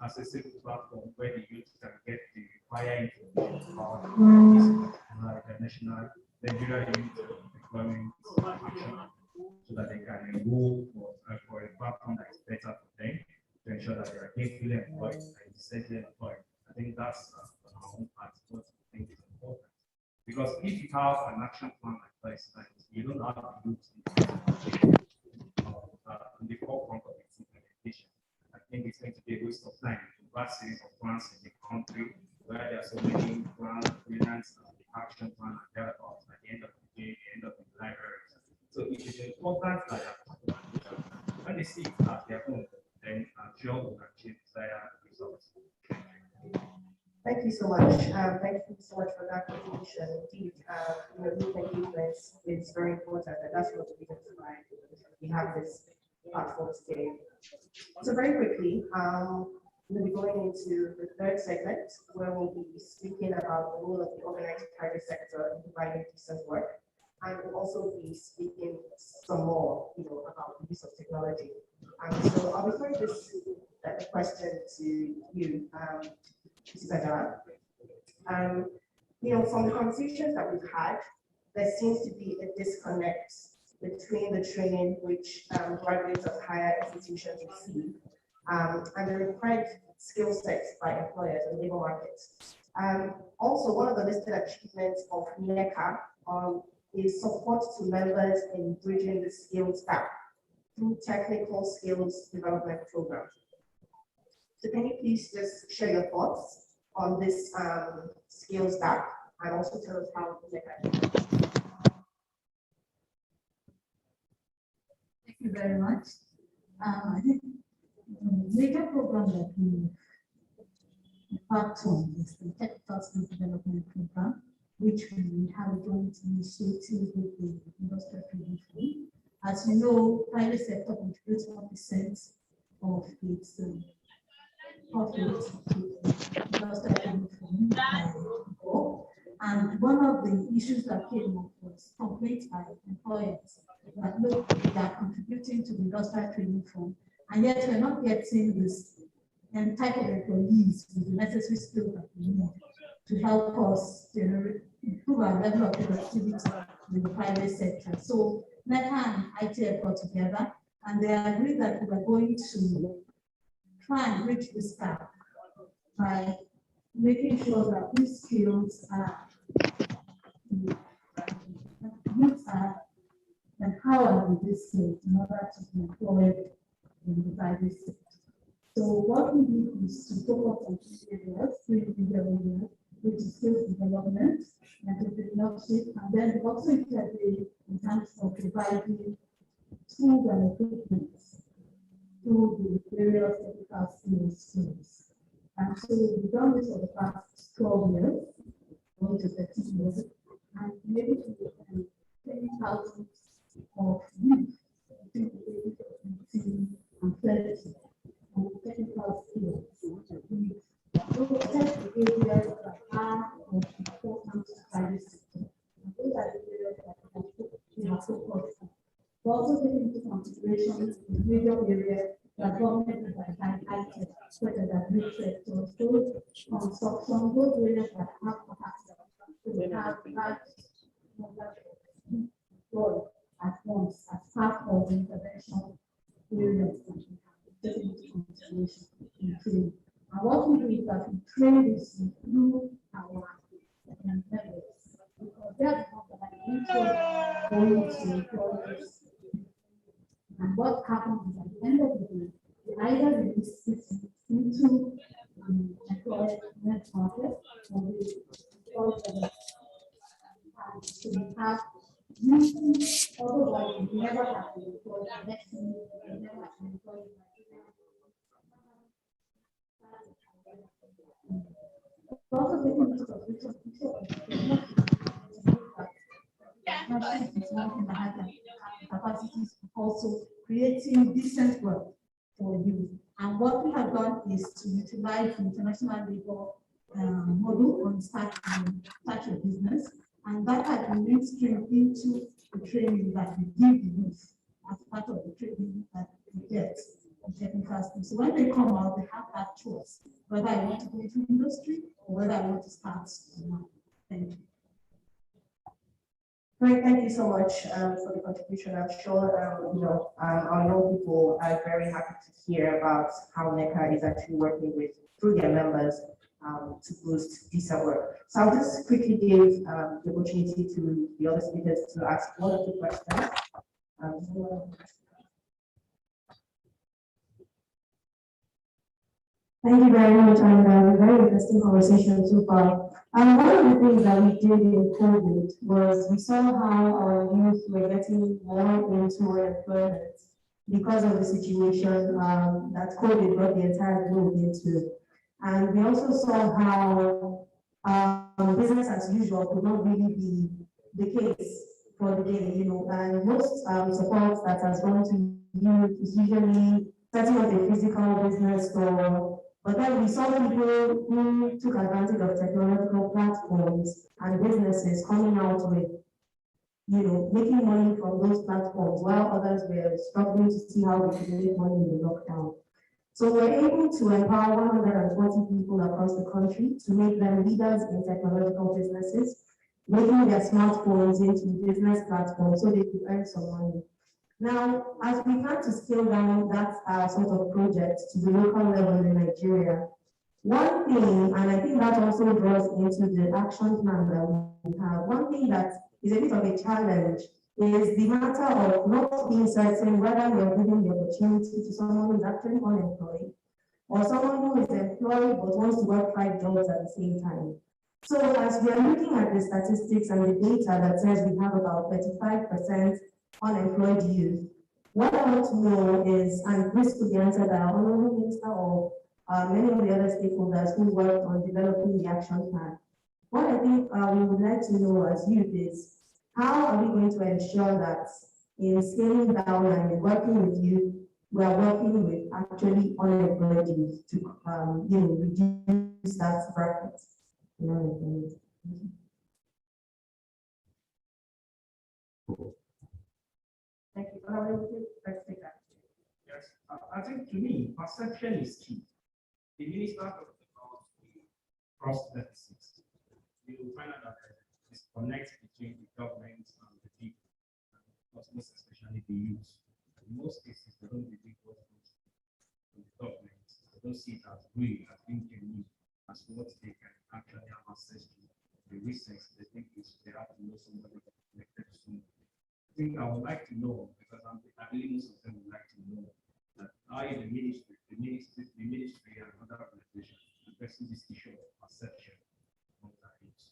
accessible platform where the youth can get the required information about this international Nigerian youth employment action, so that they can enroll for a platform that is better for them to ensure that they are gainfully employed and decently employed. I think that's on our own part what I think is important. Because Because if you have an action plan like this, and you don't have the youth in the forefront of its implementation, I think it's going to be a waste of time to vast series of plans in the country where there are so many plans, grants, and the action plan and thereabouts at the end of the day, the end of the library. So it is important that when they see it at their own, then I'm sure we can achieve desired results. Thank you so much. Thank you so much for that contribution. Indeed, youth engagement is very important, and that's what we we have this platform today. So very quickly, we'll be going into the third segment where we'll be speaking about the role of the organized private sector in providing decent work, and we'll also be speaking some more, about the use of technology. So I'll be throwing this question to you, Mrs. Adara. From the conversations that we've had, there seems to be a disconnect between the training which graduates of higher institutions receive and the required skill sets by employers and labor markets. Also, one of the listed achievements of NIYEAP is support to members in bridging the skills gap through technical skills development programs. So can you please just share your thoughts on this skills gap and also tell us how NIYEAP? Thank you very much. I think the major program that we embarked on is the Technical Skills Development Program, which we have a joint initiative with the Industrial Training Fund. As you know, private sector contributes 1% of its profit to the Industrial Training Fund. And one of the issues that came up was complaints by employers that look, they are contributing to the Industrial Training Fund, and yet we're not getting this type of employees with the necessary skills that we need to help us improve our level of productivity in the private sector. So NIYEAP and ITF got together, and they agreed that we were going to try and bridge this gap by making sure that these skills are empowered with this skills in order to be employed in the private sector. So what we do is to focus on three areas, which is skills development, entrepreneurship, and then also integrate in terms of providing tools and equipment to the various technical skills. And so we've done this for the past 12 years, going to 13 years, and maybe to 20,000 of youth between the ages of 18 and 30 on technical skills. We protect the areas that are of importance to private sector. And those are the areas that we have focused on. We also take into consideration the major areas that government is identified, such as the agri sector, those construction, those areas that have capacity. So we have large numbers of employees at once as part of the intervention areas that we have taken into consideration in training. And what we do is that we train this through our members, because they are the ones that are going to employ this. And what happens is at the end of the day, we either release this into the employment market or we employ them. And so we have usually, otherwise we never have to employ the next thing, we never have to employ also taking into consideration capacities, also creating decent work for you. And what we have done is to utilize the international labor model on start your business, and that has been mainstreamed into the training that we give the youth as part of the training that we get on technical skills. So when they come out, they have that choice, whether I want to go into industry or whether I want to start now. Thank you. Great, thank you so much for the contribution. I'm sure our young people are very happy to hear about how NIYEAP is actually working through their members to boost visa work. So I'll just quickly give the opportunity to the other speakers to ask one of the questions. Thank you very much, and very interesting conversation so far. And one of the things that we did in COVID was we saw how our youth were getting more into employment because of the situation that COVID brought the entire globe into. And we also saw how business as usual could not really be the case for the day, and most support that has gone to youth is usually setting up a physical business store. But then we saw people who took advantage of technological platforms and businesses coming out with, making money from those platforms, while others were struggling to see how they could make money in the lockdown. So we're able to empower 140 people across the country to make them leaders in technological businesses, making their smartphones into business platforms so they could earn some money. Now, as we plan to scale down that sort of project to the local level in Nigeria, one thing, and I think that also draws into the action plan that we have, one thing that is a bit of a challenge is the matter of not being certain whether you're giving the opportunity to someone who's actually unemployed or someone who is employed but wants to work 5 jobs at the same time. So as we are looking at the statistics and the data that says we have about 35% unemployed youth, what I want to know is, and this could be answered by our Honorable Minister or many of the other stakeholders who work on developing the action plan. What I think we would like to know as youth is, how are we going to ensure that in scaling down and in working with youth, we are working with actually unemployed youth to reduce that bracket? Thank you. Let's take that. Yes, I think to me, perception is key. The minister talked about the cross deficits. You will find out that there is a disconnect between the government and the people, and most especially the youth. In most cases, they don't believe what comes from the government. They don't see it as real, as being genuine, as what they can actually have access to. The research, they think they have to know somebody connected to somebody. I think I would like to know, because I believe most of them would like to know, that how the ministry and other organizations addressing this issue of perception of that youth.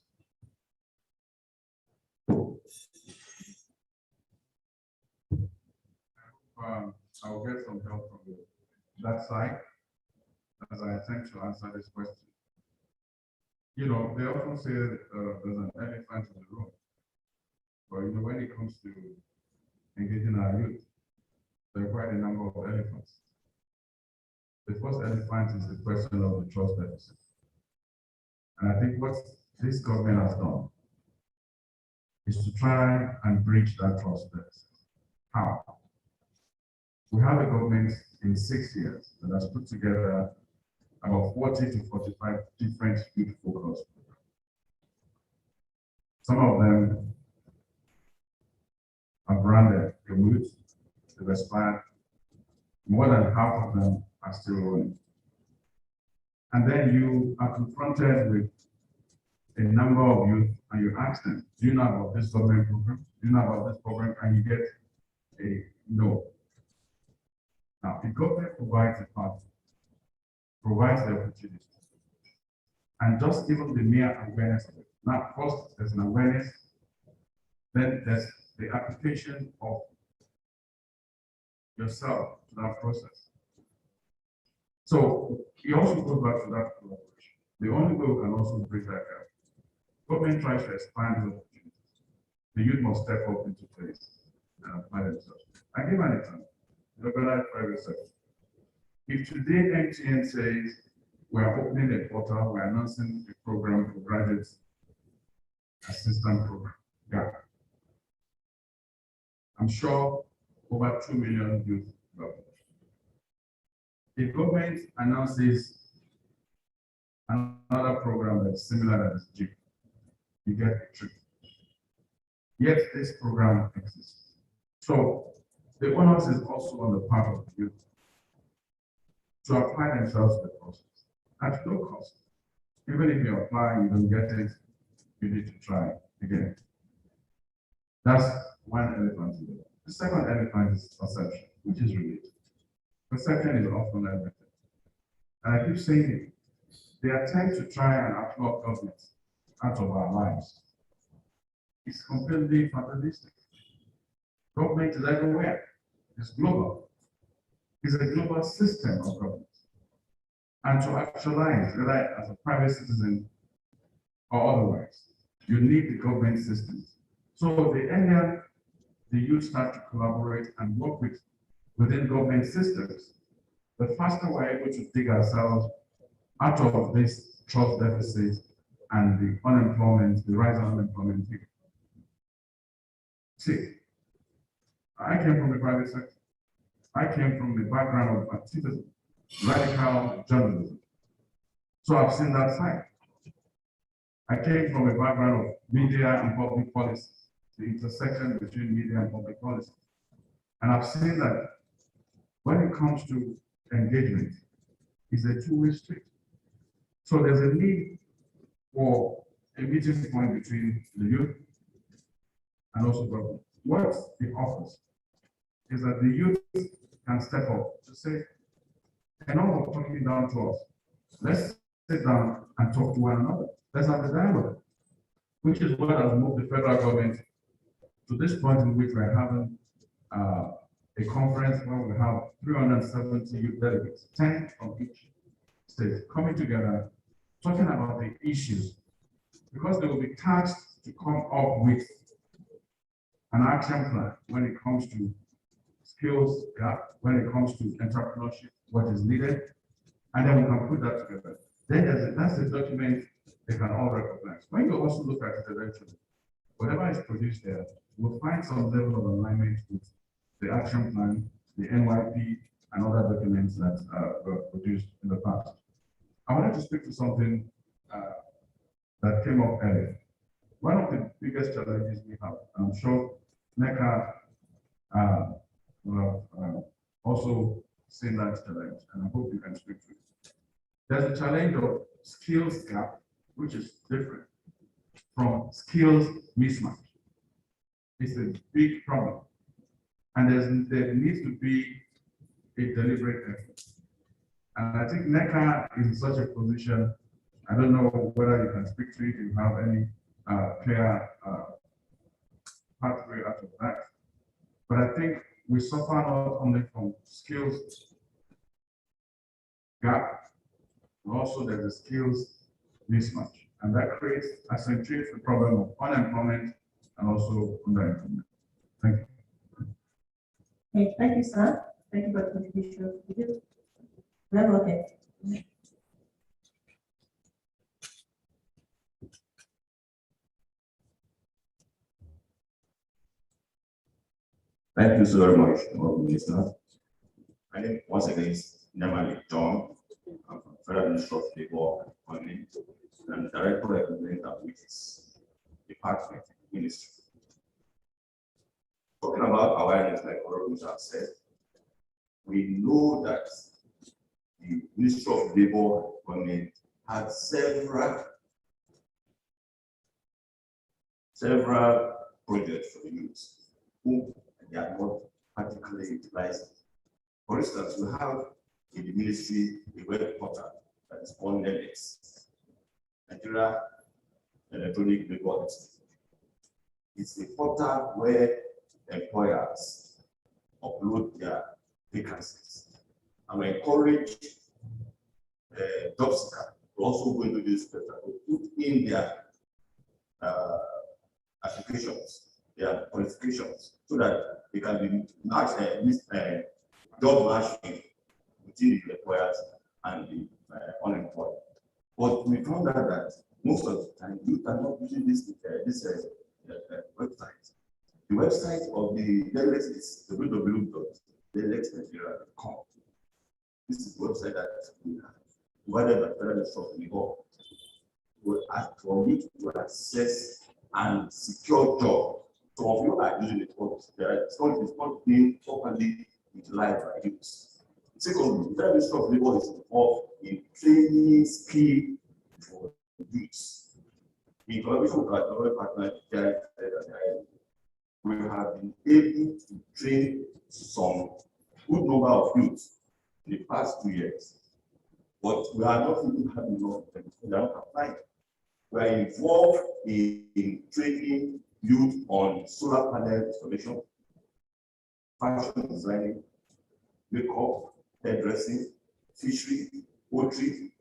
I'll get some help from that side as I attempt to answer this question. They often say there's an elephant in the room. But when it comes to engaging our youth, there are quite a number of elephants. The first elephant is the question of the trust deficit. And I think what this government has done is to try and bridge that trust deficit. How? We have a government in 6 years that has put together about 40 to 45 different youth focus programs. Some of them are branded removed, they've expired. More than half of them are still running. And then you are confronted with a number of youth and you ask them, do you know about this government program? Do you know about this program? And you get a no. Now, the government provides a path, provides the opportunity. And just even the mere awareness of it. Now, first, there's an awareness, then there's the application of yourself to that process. So it also goes back to that collaboration. The only way we can also bridge that gap. Government tries to expand the opportunities. The youth must step up into place and apply themselves. I give an example. The organized private sector. If today MTN says we are opening a portal, we are announcing a program for graduate assistant program, GAP. I'm sure over 2 million youth love it. The government announces another program that's similar as GIP. You get a trick. Yet this program exists. So the onus is also on the part of the youth to apply themselves to the process at no cost. Even if you apply, you don't get it, you need to try again. That's one elephant in the room. The second elephant is perception, which is related. Perception is often everything. And I keep saying it. The attempt to try and outlaw government out of our lives is completely fatalistic. Government is everywhere. It's global. It's a global system of government. And to actualize, whether as a private citizen or otherwise, you need the government systems. So the earlier the youth start to collaborate and work within government systems, the faster we're able to dig ourselves out of this trust deficit and the unemployment, the rise of unemployment figure. See, I came from the private sector. I came from the background of activism, radical journalism. So I've seen that side. I came from a background of media and public policy, the intersection between media and public policy. And I've seen that when it comes to engagement, it's a two-way street. So there's a need for a meeting point between the youth and also government. What it offers is that the youth can step up to say, enough of talking down to us. Let's sit down and talk to one another. Let's have a dialogue, which is what has moved the federal government to this point in which we're having a conference where we have 370 youth delegates, 10 from each state, coming together, talking about the issues, because they will be tasked to come up with an action plan when it comes to skills gap, when it comes to entrepreneurship, what is needed, and then we can put that together. Then that's a document they can all recognize. When you also look at it eventually, whatever is produced there, we'll find some level of alignment with the action plan, the NYP, and other documents that were produced in the past. I wanted to speak to something that came up earlier. One of the biggest challenges we have, I'm sure NECA will have also seen that challenge, and I hope you can speak to it. There's a challenge of skills gap, which is different from skills mismatch. It's a big problem. And there needs to be a deliberate effort. And I think NECA is in such a position, I don't know whether you can speak to it, if you have any clear pathway out of that. But I think we suffer not only from skills gap, but also there's a skills mismatch. And that accentuates the problem of unemployment and also underemployment. Thank you. Okay, thank you, sir. Thank you for the contribution. Okay. Thank you so very much, Minister. My name once again is Nemali John. I'm from Federal Ministry of Labor and Convening. I'm the Director of Employment, which is Department Ministry. Talking about awareness, like Honorable have said, we know that the Ministry of Labor and Convening had several projects for the youth who they are not particularly utilized. For instance, we have in the ministry a web portal that is called NELEX, Nigeria Electronic Labor Exchange. It's a portal where employers upload their vacancies. And we encourage job seekers to also go into this portal to put in their applications, their qualifications, so that they can be matched, job matching between the employers and the unemployed. But we found out that most of the time youth are not using this website. The website of the delegates is www.delegate.nigeria.com. This is the website that we have provided by Federal Ministry of Labor for me to access and secure job. Some of you are using it, but it's not being properly utilized by youth. Secondly, the Federal Ministry of Labor is involved in training skill for youths. In collaboration with our other partners, we have been able to train some good number of youths in the past 2 years. But we are not even having enough of them because they are not applying. We are involved in training youth on solar panel installation, fashion designing, makeup, hairdressing, fishery, poultry,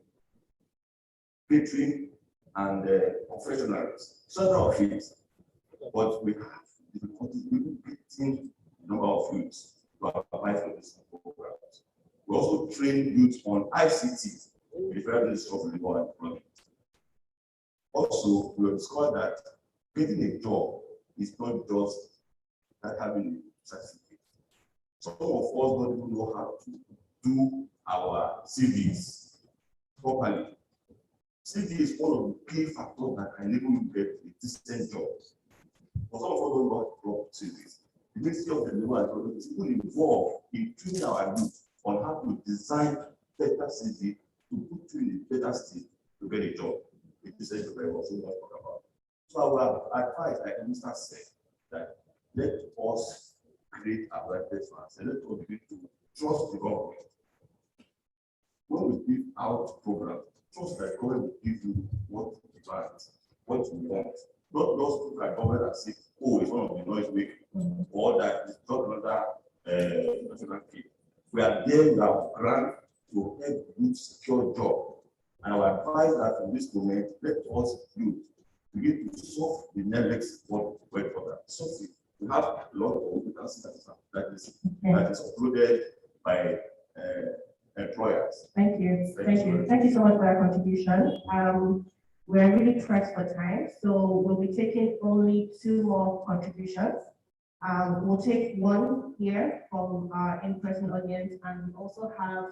catering, and confectionaries. Several of it. But we have difficulty in getting the number of youths to apply for this program. We also train youth on ICT, the Federal Ministry of Labour and Employment. Also, we have discovered that getting a job is not just having a certificate. Some of us don't even know how to do our CVs properly. CV is one of the key factors that can enable you to get a decent job. But some of us don't know how to drop CVs. The Ministry of Labour and Employment is even involved in training our youth on how to design better CV to put you in a better state to get a job. It is a very much talk about. So our advice, like Mr. said, that let us create a right platform and let us begin to trust the government. When we give out programs, trust that government will give you what you want, what you want. Not those like government that say, oh, it's one of the noise making, or that it's not another national field. We are there, we have grant to help you secure job. And I would advise that from this moment, let us youth begin to solve the next word for that. So we have a lot of vacancies that is uploaded by employers. Thank you. Thank you so much for that contribution. We're really pressed for time, so we'll be taking only 2 more contributions. We'll take one here from our in-person audience, and we also have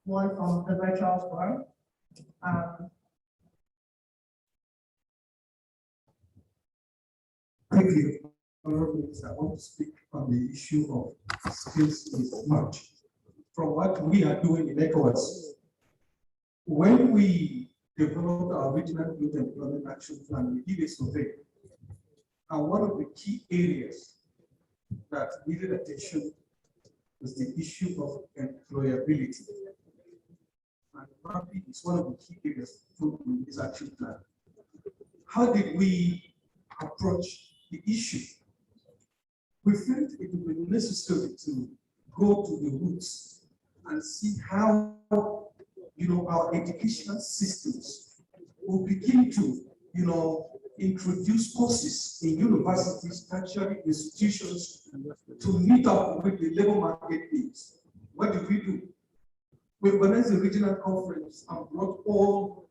one from the virtual forum. Thank you. I want to speak on the issue of skills mismatch. From what we are doing in ECOWAS, when we developed our regional youth employment action plan, we did a survey. And one of the key areas that needed attention was the issue of employability. And probably it's one of the key areas in this action plan. How did we approach the issue? We felt it would be necessary to go to the roots and see how our educational systems will begin to introduce courses in universities, tertiary institutions to meet up with the labor market needs. What did we do? We organized a regional conference and brought all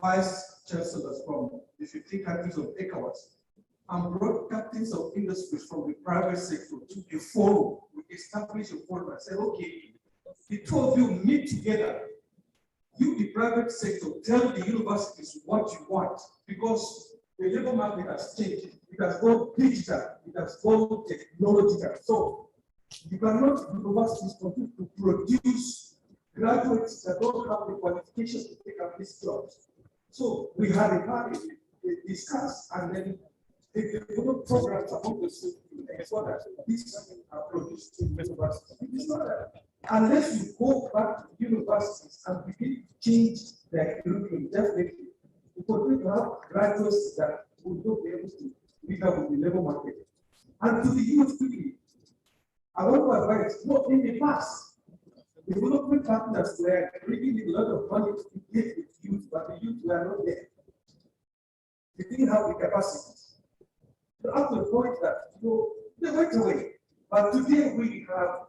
vice chancellors from the 15 countries of ECOWAS and brought captains of industries from the private sector to a forum. We established a forum and said, okay, the 2 of you meet together. You, the private sector, tell the universities what you want, because the labor market has changed. It has gone digital, it has gone technological. So you cannot, universities, continue to produce graduates that don't have the qualifications to take up these jobs. So we had a panel, they discussed, and then they developed programs among the students so that these are produced in universities. It's not that. Unless you go back to universities and begin to change their curriculum, definitely, you continue to have graduates that will not be able to meet up with the labor market. And to the youth quickly, I want to advise, not in the past, development partners were bringing a lot of money to engage with youth, but the youth were not there. They didn't have the capacity. So up to the point that they went away. But today we have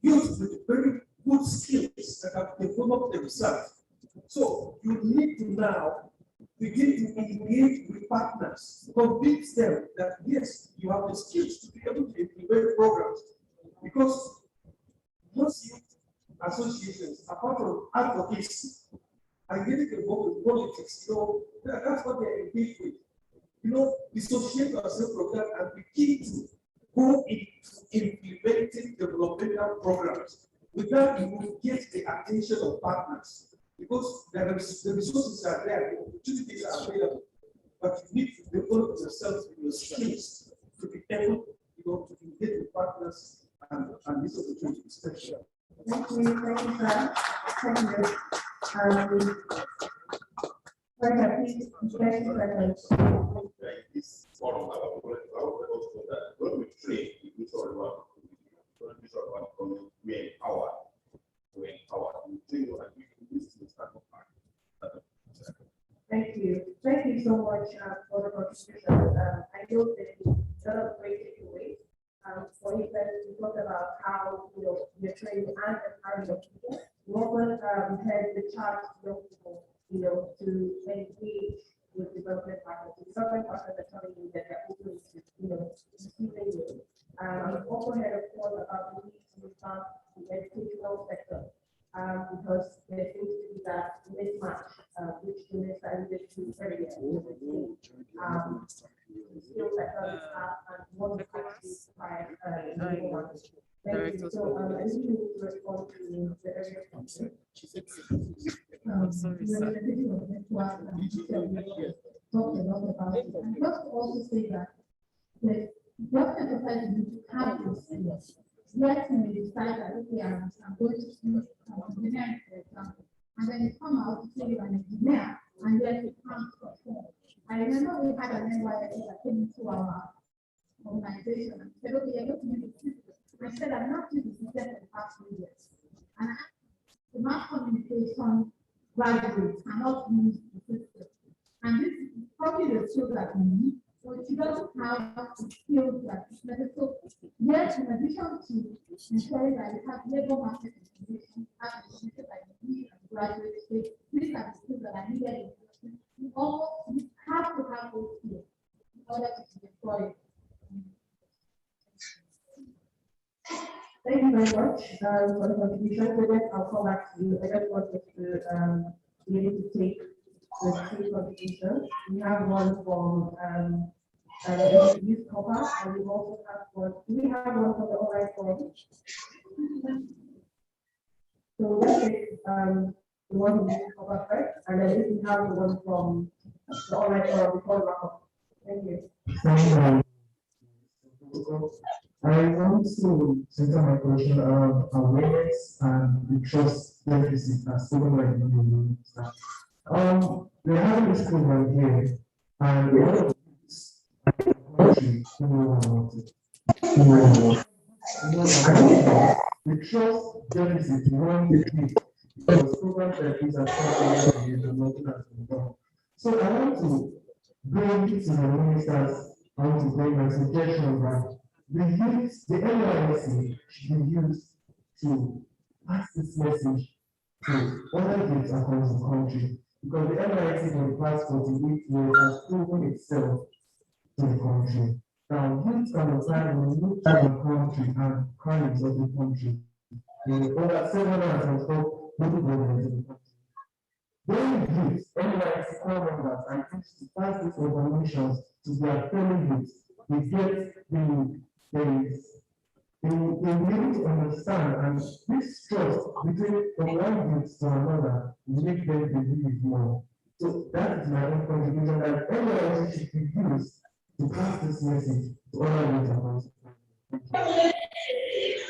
youth with very good skills that have developed themselves. So you need to now begin to engage with partners, convince them that yes, you have the skills to be able to implement programs. Because most youth associations, apart from advocacy, are getting involved with politics. That's what they're engaged with. Dissociate yourself from that and begin to go into implementing developmental programs. With that, you will get the attention of partners. Because the resources are there, the opportunities are available, but you need to develop yourself in your skills to be able, to engage with partners and this opportunity is special. Thank you, sir. Thank you. Very happy. Thank you, This forum, I would also that when we train, we empower. We train and we use to start up. Thank you. Thank you so much for the contribution. I know that a lot of great takeaways. For instance, we talked about how you're training and empowering your people. We often had the chance young people, to engage with development partners. Development partners are telling you that they're open to, receiving you. We've also had a call about the need to revamp the educational sector. Because there seems to be that mismatch, which the minister alluded to earlier, between skills that others have and what is actually required in the market. Thank you. So I need to respond to the earlier question. Talked a lot about it. And just to also say that the development society needs to have those skills. Yes, when you decide that, okay, I'm going to do engineering, for example, and then you come out to say you're an engineer, and then you can't perform. I remember we had an NYYEAP that came into our organization and said, okay, you're going to use the system. I said, I'm not using the system for the past 3 years. And I asked the mass communication graduates cannot use the system. And this is probably the skill that we need. So she doesn't have the skills that is necessary. So yes, in addition to ensuring that you have labor market information, have information that you need and graduate state, these are the skills that are needed. You have to have those skills in order to deploy. Thank you very much for the contribution. So then I'll come back to you. I just wanted to be able to take the 3 contributions. We have one from youth copper, and we also have one. Do we have one for the online forum? So let's take the one from youth copper first, and then if we have the one from the online forum before we wrap up. Thank you. I want to center my question around awareness and the trust deficit as spoken by the minister. We're having this program here, and a lot of country know about it. The trust deficit runs deep because programs like this are working as well. So I want to bring it to the ministers. I want to bring my suggestions that the NYSC should be used to pass this message to other youths across the country, because the NYSC for the past 48 years has proven itself to the country. Now, youth can apply in the new country and crimes of the country. Over 704 local governments in the country. When youth, NYSC core members, are used to pass these information to their fellow youths, they get they will be able to understand, and this trust between from one youth to another will make them believe more. So that is my own contribution, that NYSC should be used to pass this message to other youths. Thank you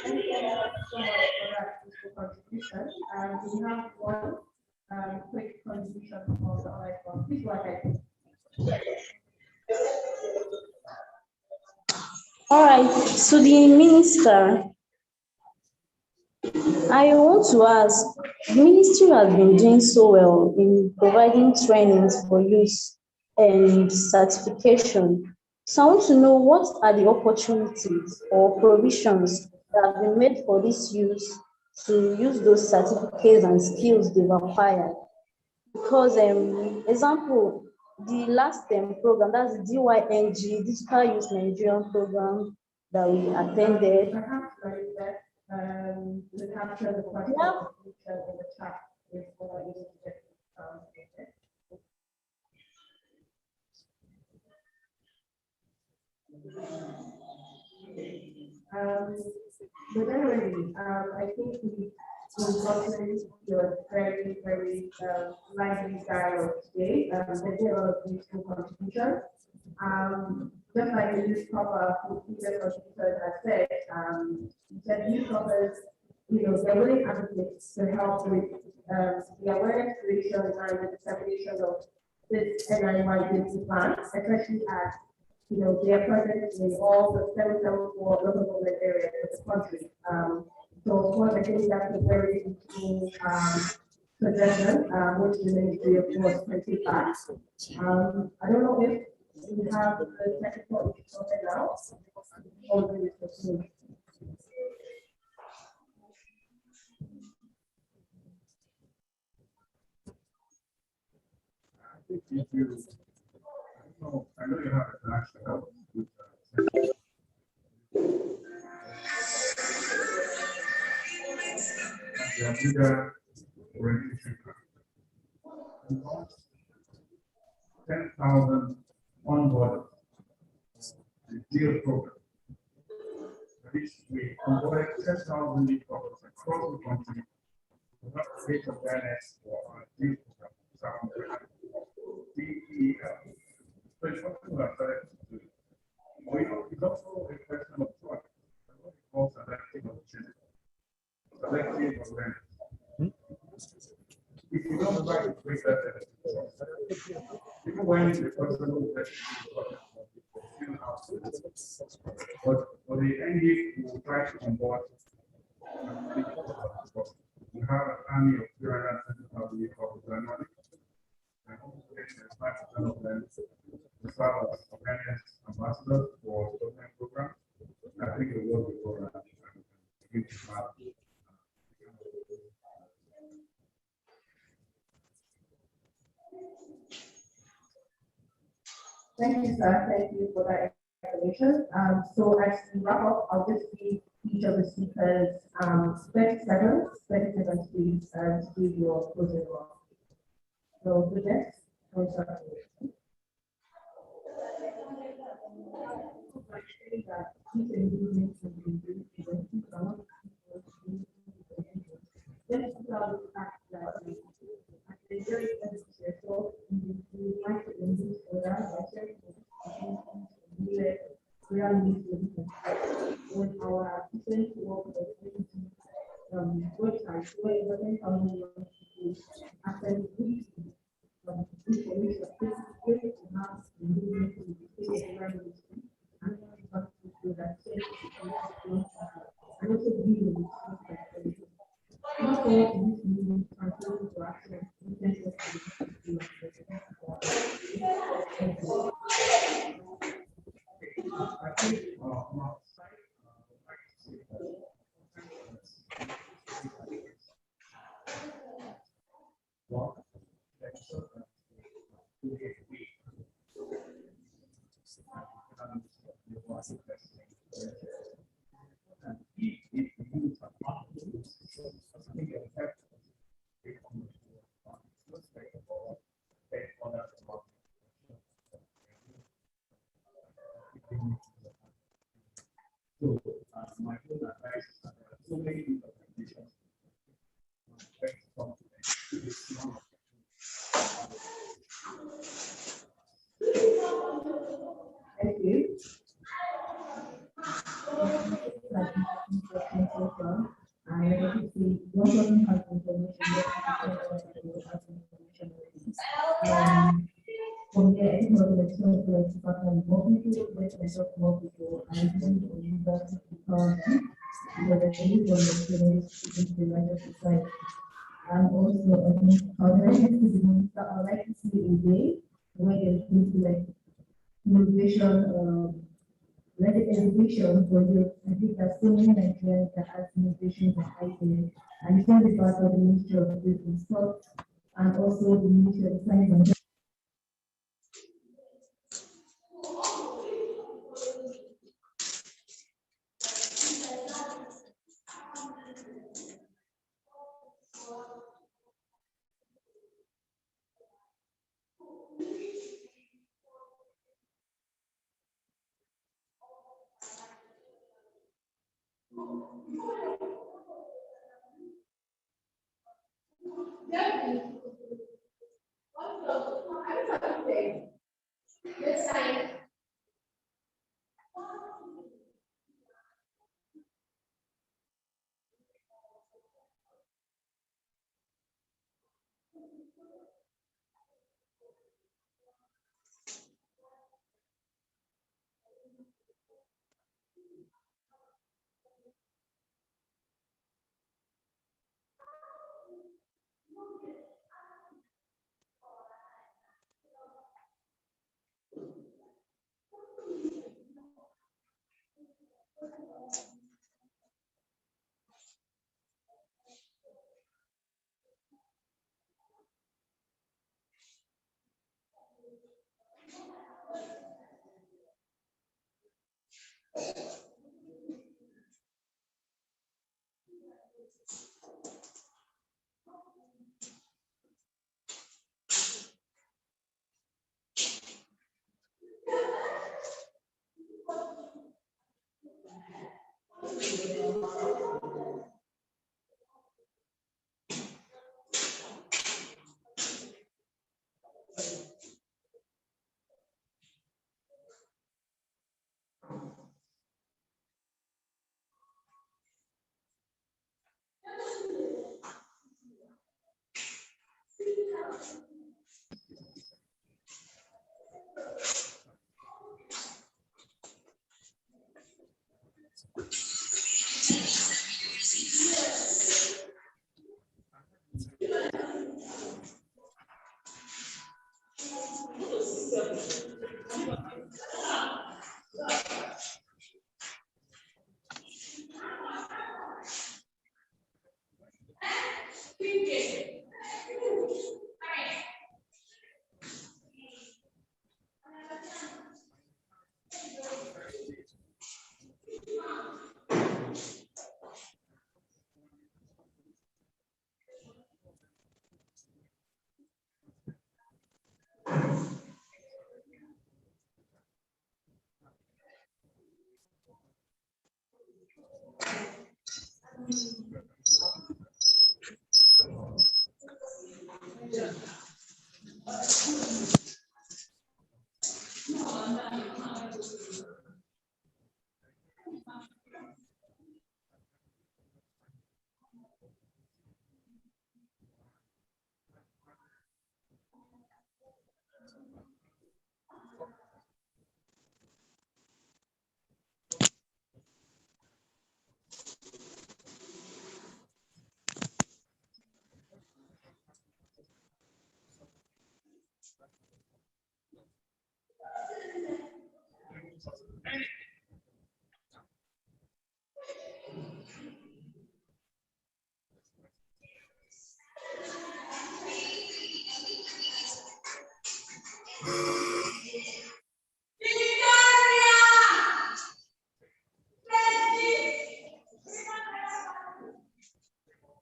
so much for that useful contribution. We have one quick contribution from the online forum. Please go ahead. All right, so the minister, I want to ask, the ministry has been doing so well in providing trainings for youth and certification. So I want to know, what are the opportunities or provisions that have been made for these youth to use those certificates and skills they've acquired? Because, example, the last program, that's the DYNG, Digital Youth Nigerian program that we attended. Perhaps like that, we capture the question in the chat if you get but anyway, I think we we've gotten your very, very lively dialogue today. There's been a lot of useful contributions. Just like the youth proper who previous contributors have said, the youth proppers, they're willing advocates to help with the awareness creation and the dissemination of this NIYEAP plan, especially as they are present in all the 774 local government areas of the country. So of course, I think that's a very useful suggestion, which the ministry of course can take back. I don't know if we have the technical issues sorted now, or do we proceed? I know you have a flash out with the Abuja orientation plan. 10,000 on board the deal program. We onboarded 10,000 new programs across the country to help create awareness for our deal program. DEL. So it's something we are started to do. It's also a question of choice. What we call selective opportunity. Selective awareness. If you don't try to break that, even when the person who is but for the ND will try to onboard. We have an army of 320,000 people annually. And 5% of them serve as awareness ambassadors for government programs. I think it will be for Thank you, sir. Thank you for that information. So as we wrap up, I'll just give each of the speakers 30 seconds, please, to give your closing remarks. So the next, website where it doesn't tell you actually information to have and also video my own advice is that there are so many different conditions. Thank you. From there, I think we're going to talk about more people, more people, and because the need for the society. And also, I think I would like to see the minister, I would like to see a day where there's going to like motivation, like education for youth. I think there's so many Nigerians that have motivation for hiking, and it's not about the Ministry of Youth and Sport, and also the Ministry of Science and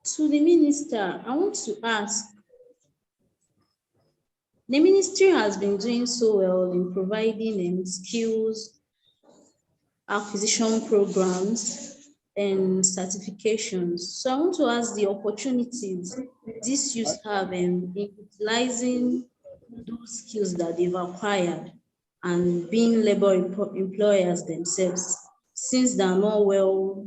To the minister, I want to ask, the ministry has been doing so well in providing skills acquisition programs and certifications. So I want to ask the opportunities these youth have in utilizing those skills that they've acquired and being labor employers themselves, since they are not well,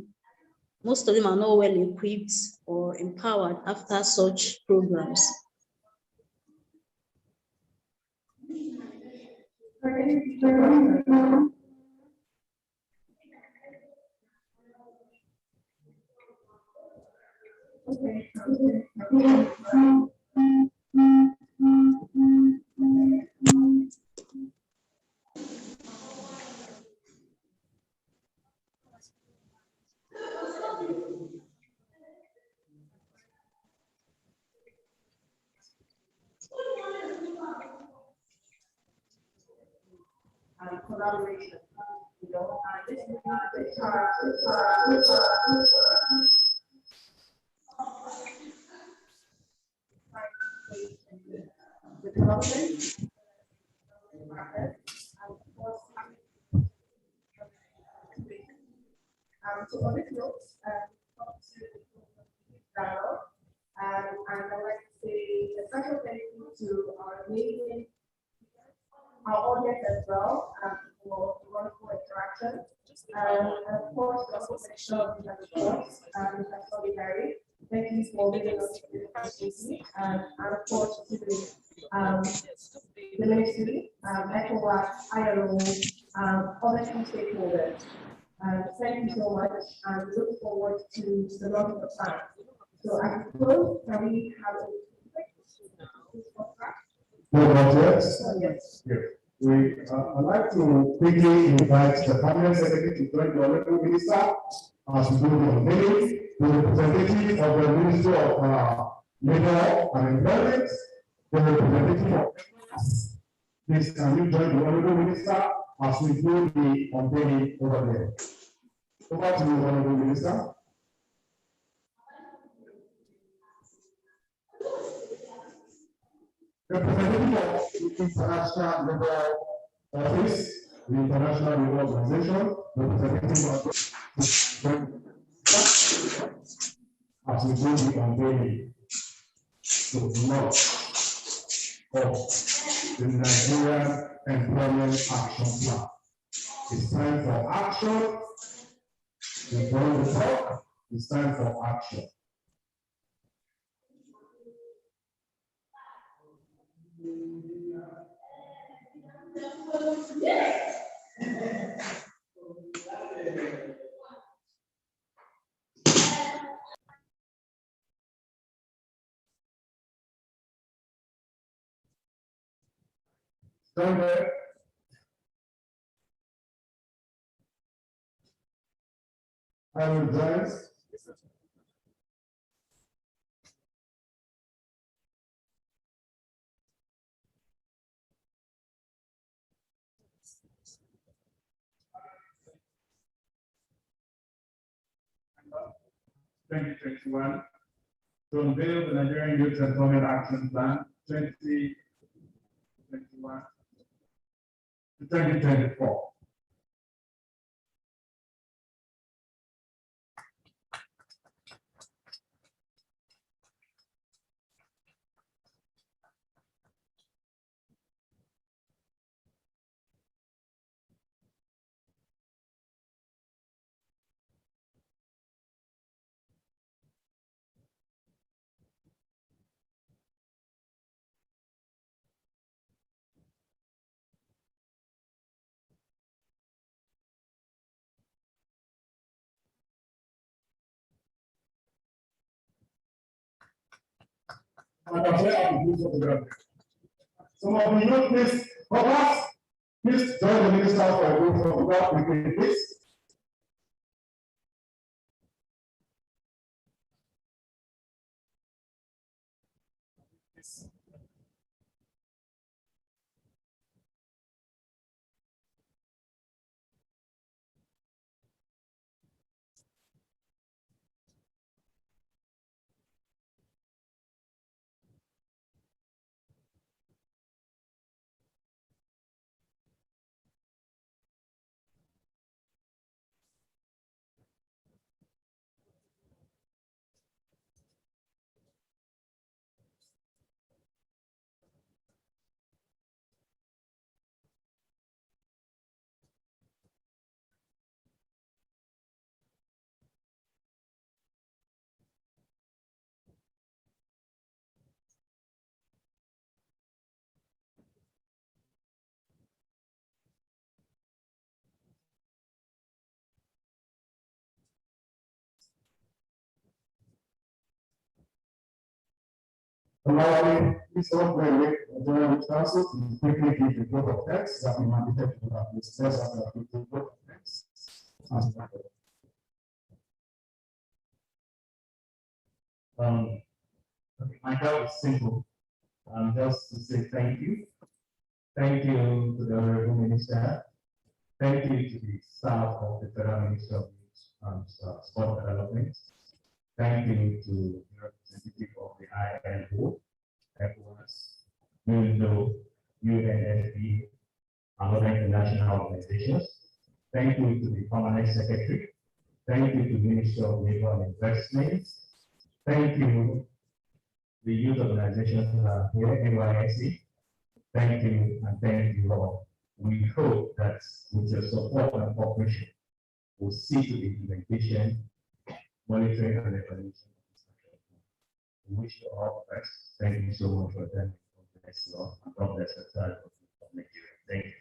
most of them are not well equipped or empowered after such programs. Collaboration. You know, this is the development and of course so on this note, up to dialogue, and I would like to say special thank you to our amazing, our audience as well, for wonderful interaction. And of course, the organization of the reports, Mr. Solidarity. Thank you for giving us this opportunity. And of course, to the ministry, ECOWAS, ILO, other key stakeholders. Thank you so much, and we look forward to the launch of the plan. So I suppose, can we have a No, not yet. yes. I'd like to quickly invite the Cabinet Secretary to join the Honorable Minister as we do the unveiling, the representative of the Ministry of Labor and Employment, the representative of please can you join the Honorable Minister as we do the unveiling over there. Over to you, Honorable Minister. Representative of the International Labour Office, the International Labour Organization, representative of as we do the unveiling to launch of the Nigerian Employment Action Plan. It's time for action. We're going to talk. It's time for action. Stand there. I will advance. Twenty 2021 to unveil the Nigerian Youth Employment Action Plan 2021 to 2024. Some of you know this, please join the minister for a group photograph with this. Allowing this software general counsel to quickly give the group of text that we mandated to have this test after the group of text. My job is simple. Just to say thank you. Thank you to the Honorable Minister. Thank you to the staff of the Federal Ministry of Youth and Sport Development. Thank you to the representative of the ILO, ECOWAS, UNO, UNFP, and other international organizations. Thank you to the Permanent Secretary. Thank you to the Ministry of Labor and Investment. Thank you the youth organizations here in NYSC. Thank you and thank you all. We hope that with your support and cooperation, we'll see to the implementation, monitoring, and evaluation of this action. We wish you all the best. Thank you so much for that. God bless you all. And God bless the child of Nigeria. Thank you.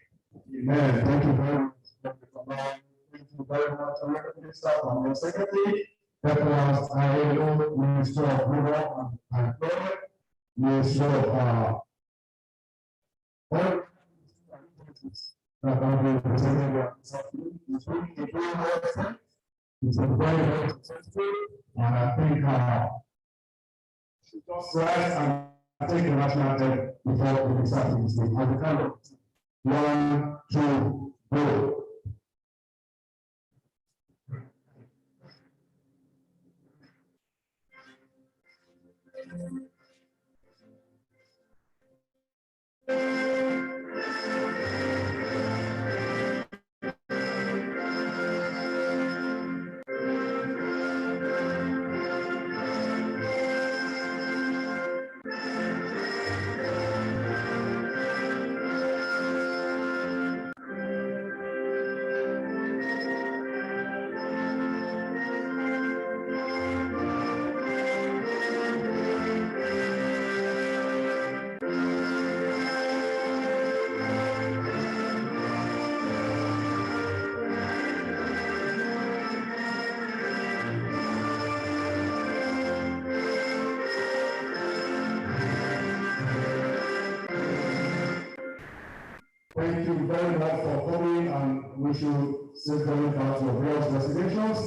Amen. Thank you very much. Thank you very much. Minister from your secretary, that was ILO, Minister of Labor and Employment, Minister of all that are being presented there. It's been very successful, and I think just rise and take the national anthem before we start this thing. And we kind of 1, 2, go. Thank you very much for coming, and we should sit going back to your various destinations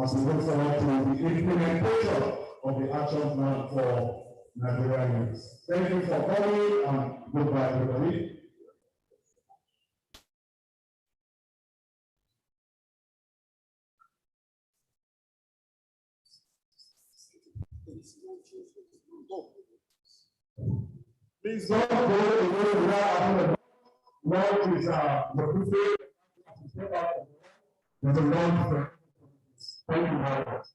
as we look forward to the implementation of the action plan for Nigerian youth. Thank you for coming, and goodbye, everybody. Please don't go away without having a Lord is the buffet. There's a long. Thank you very much.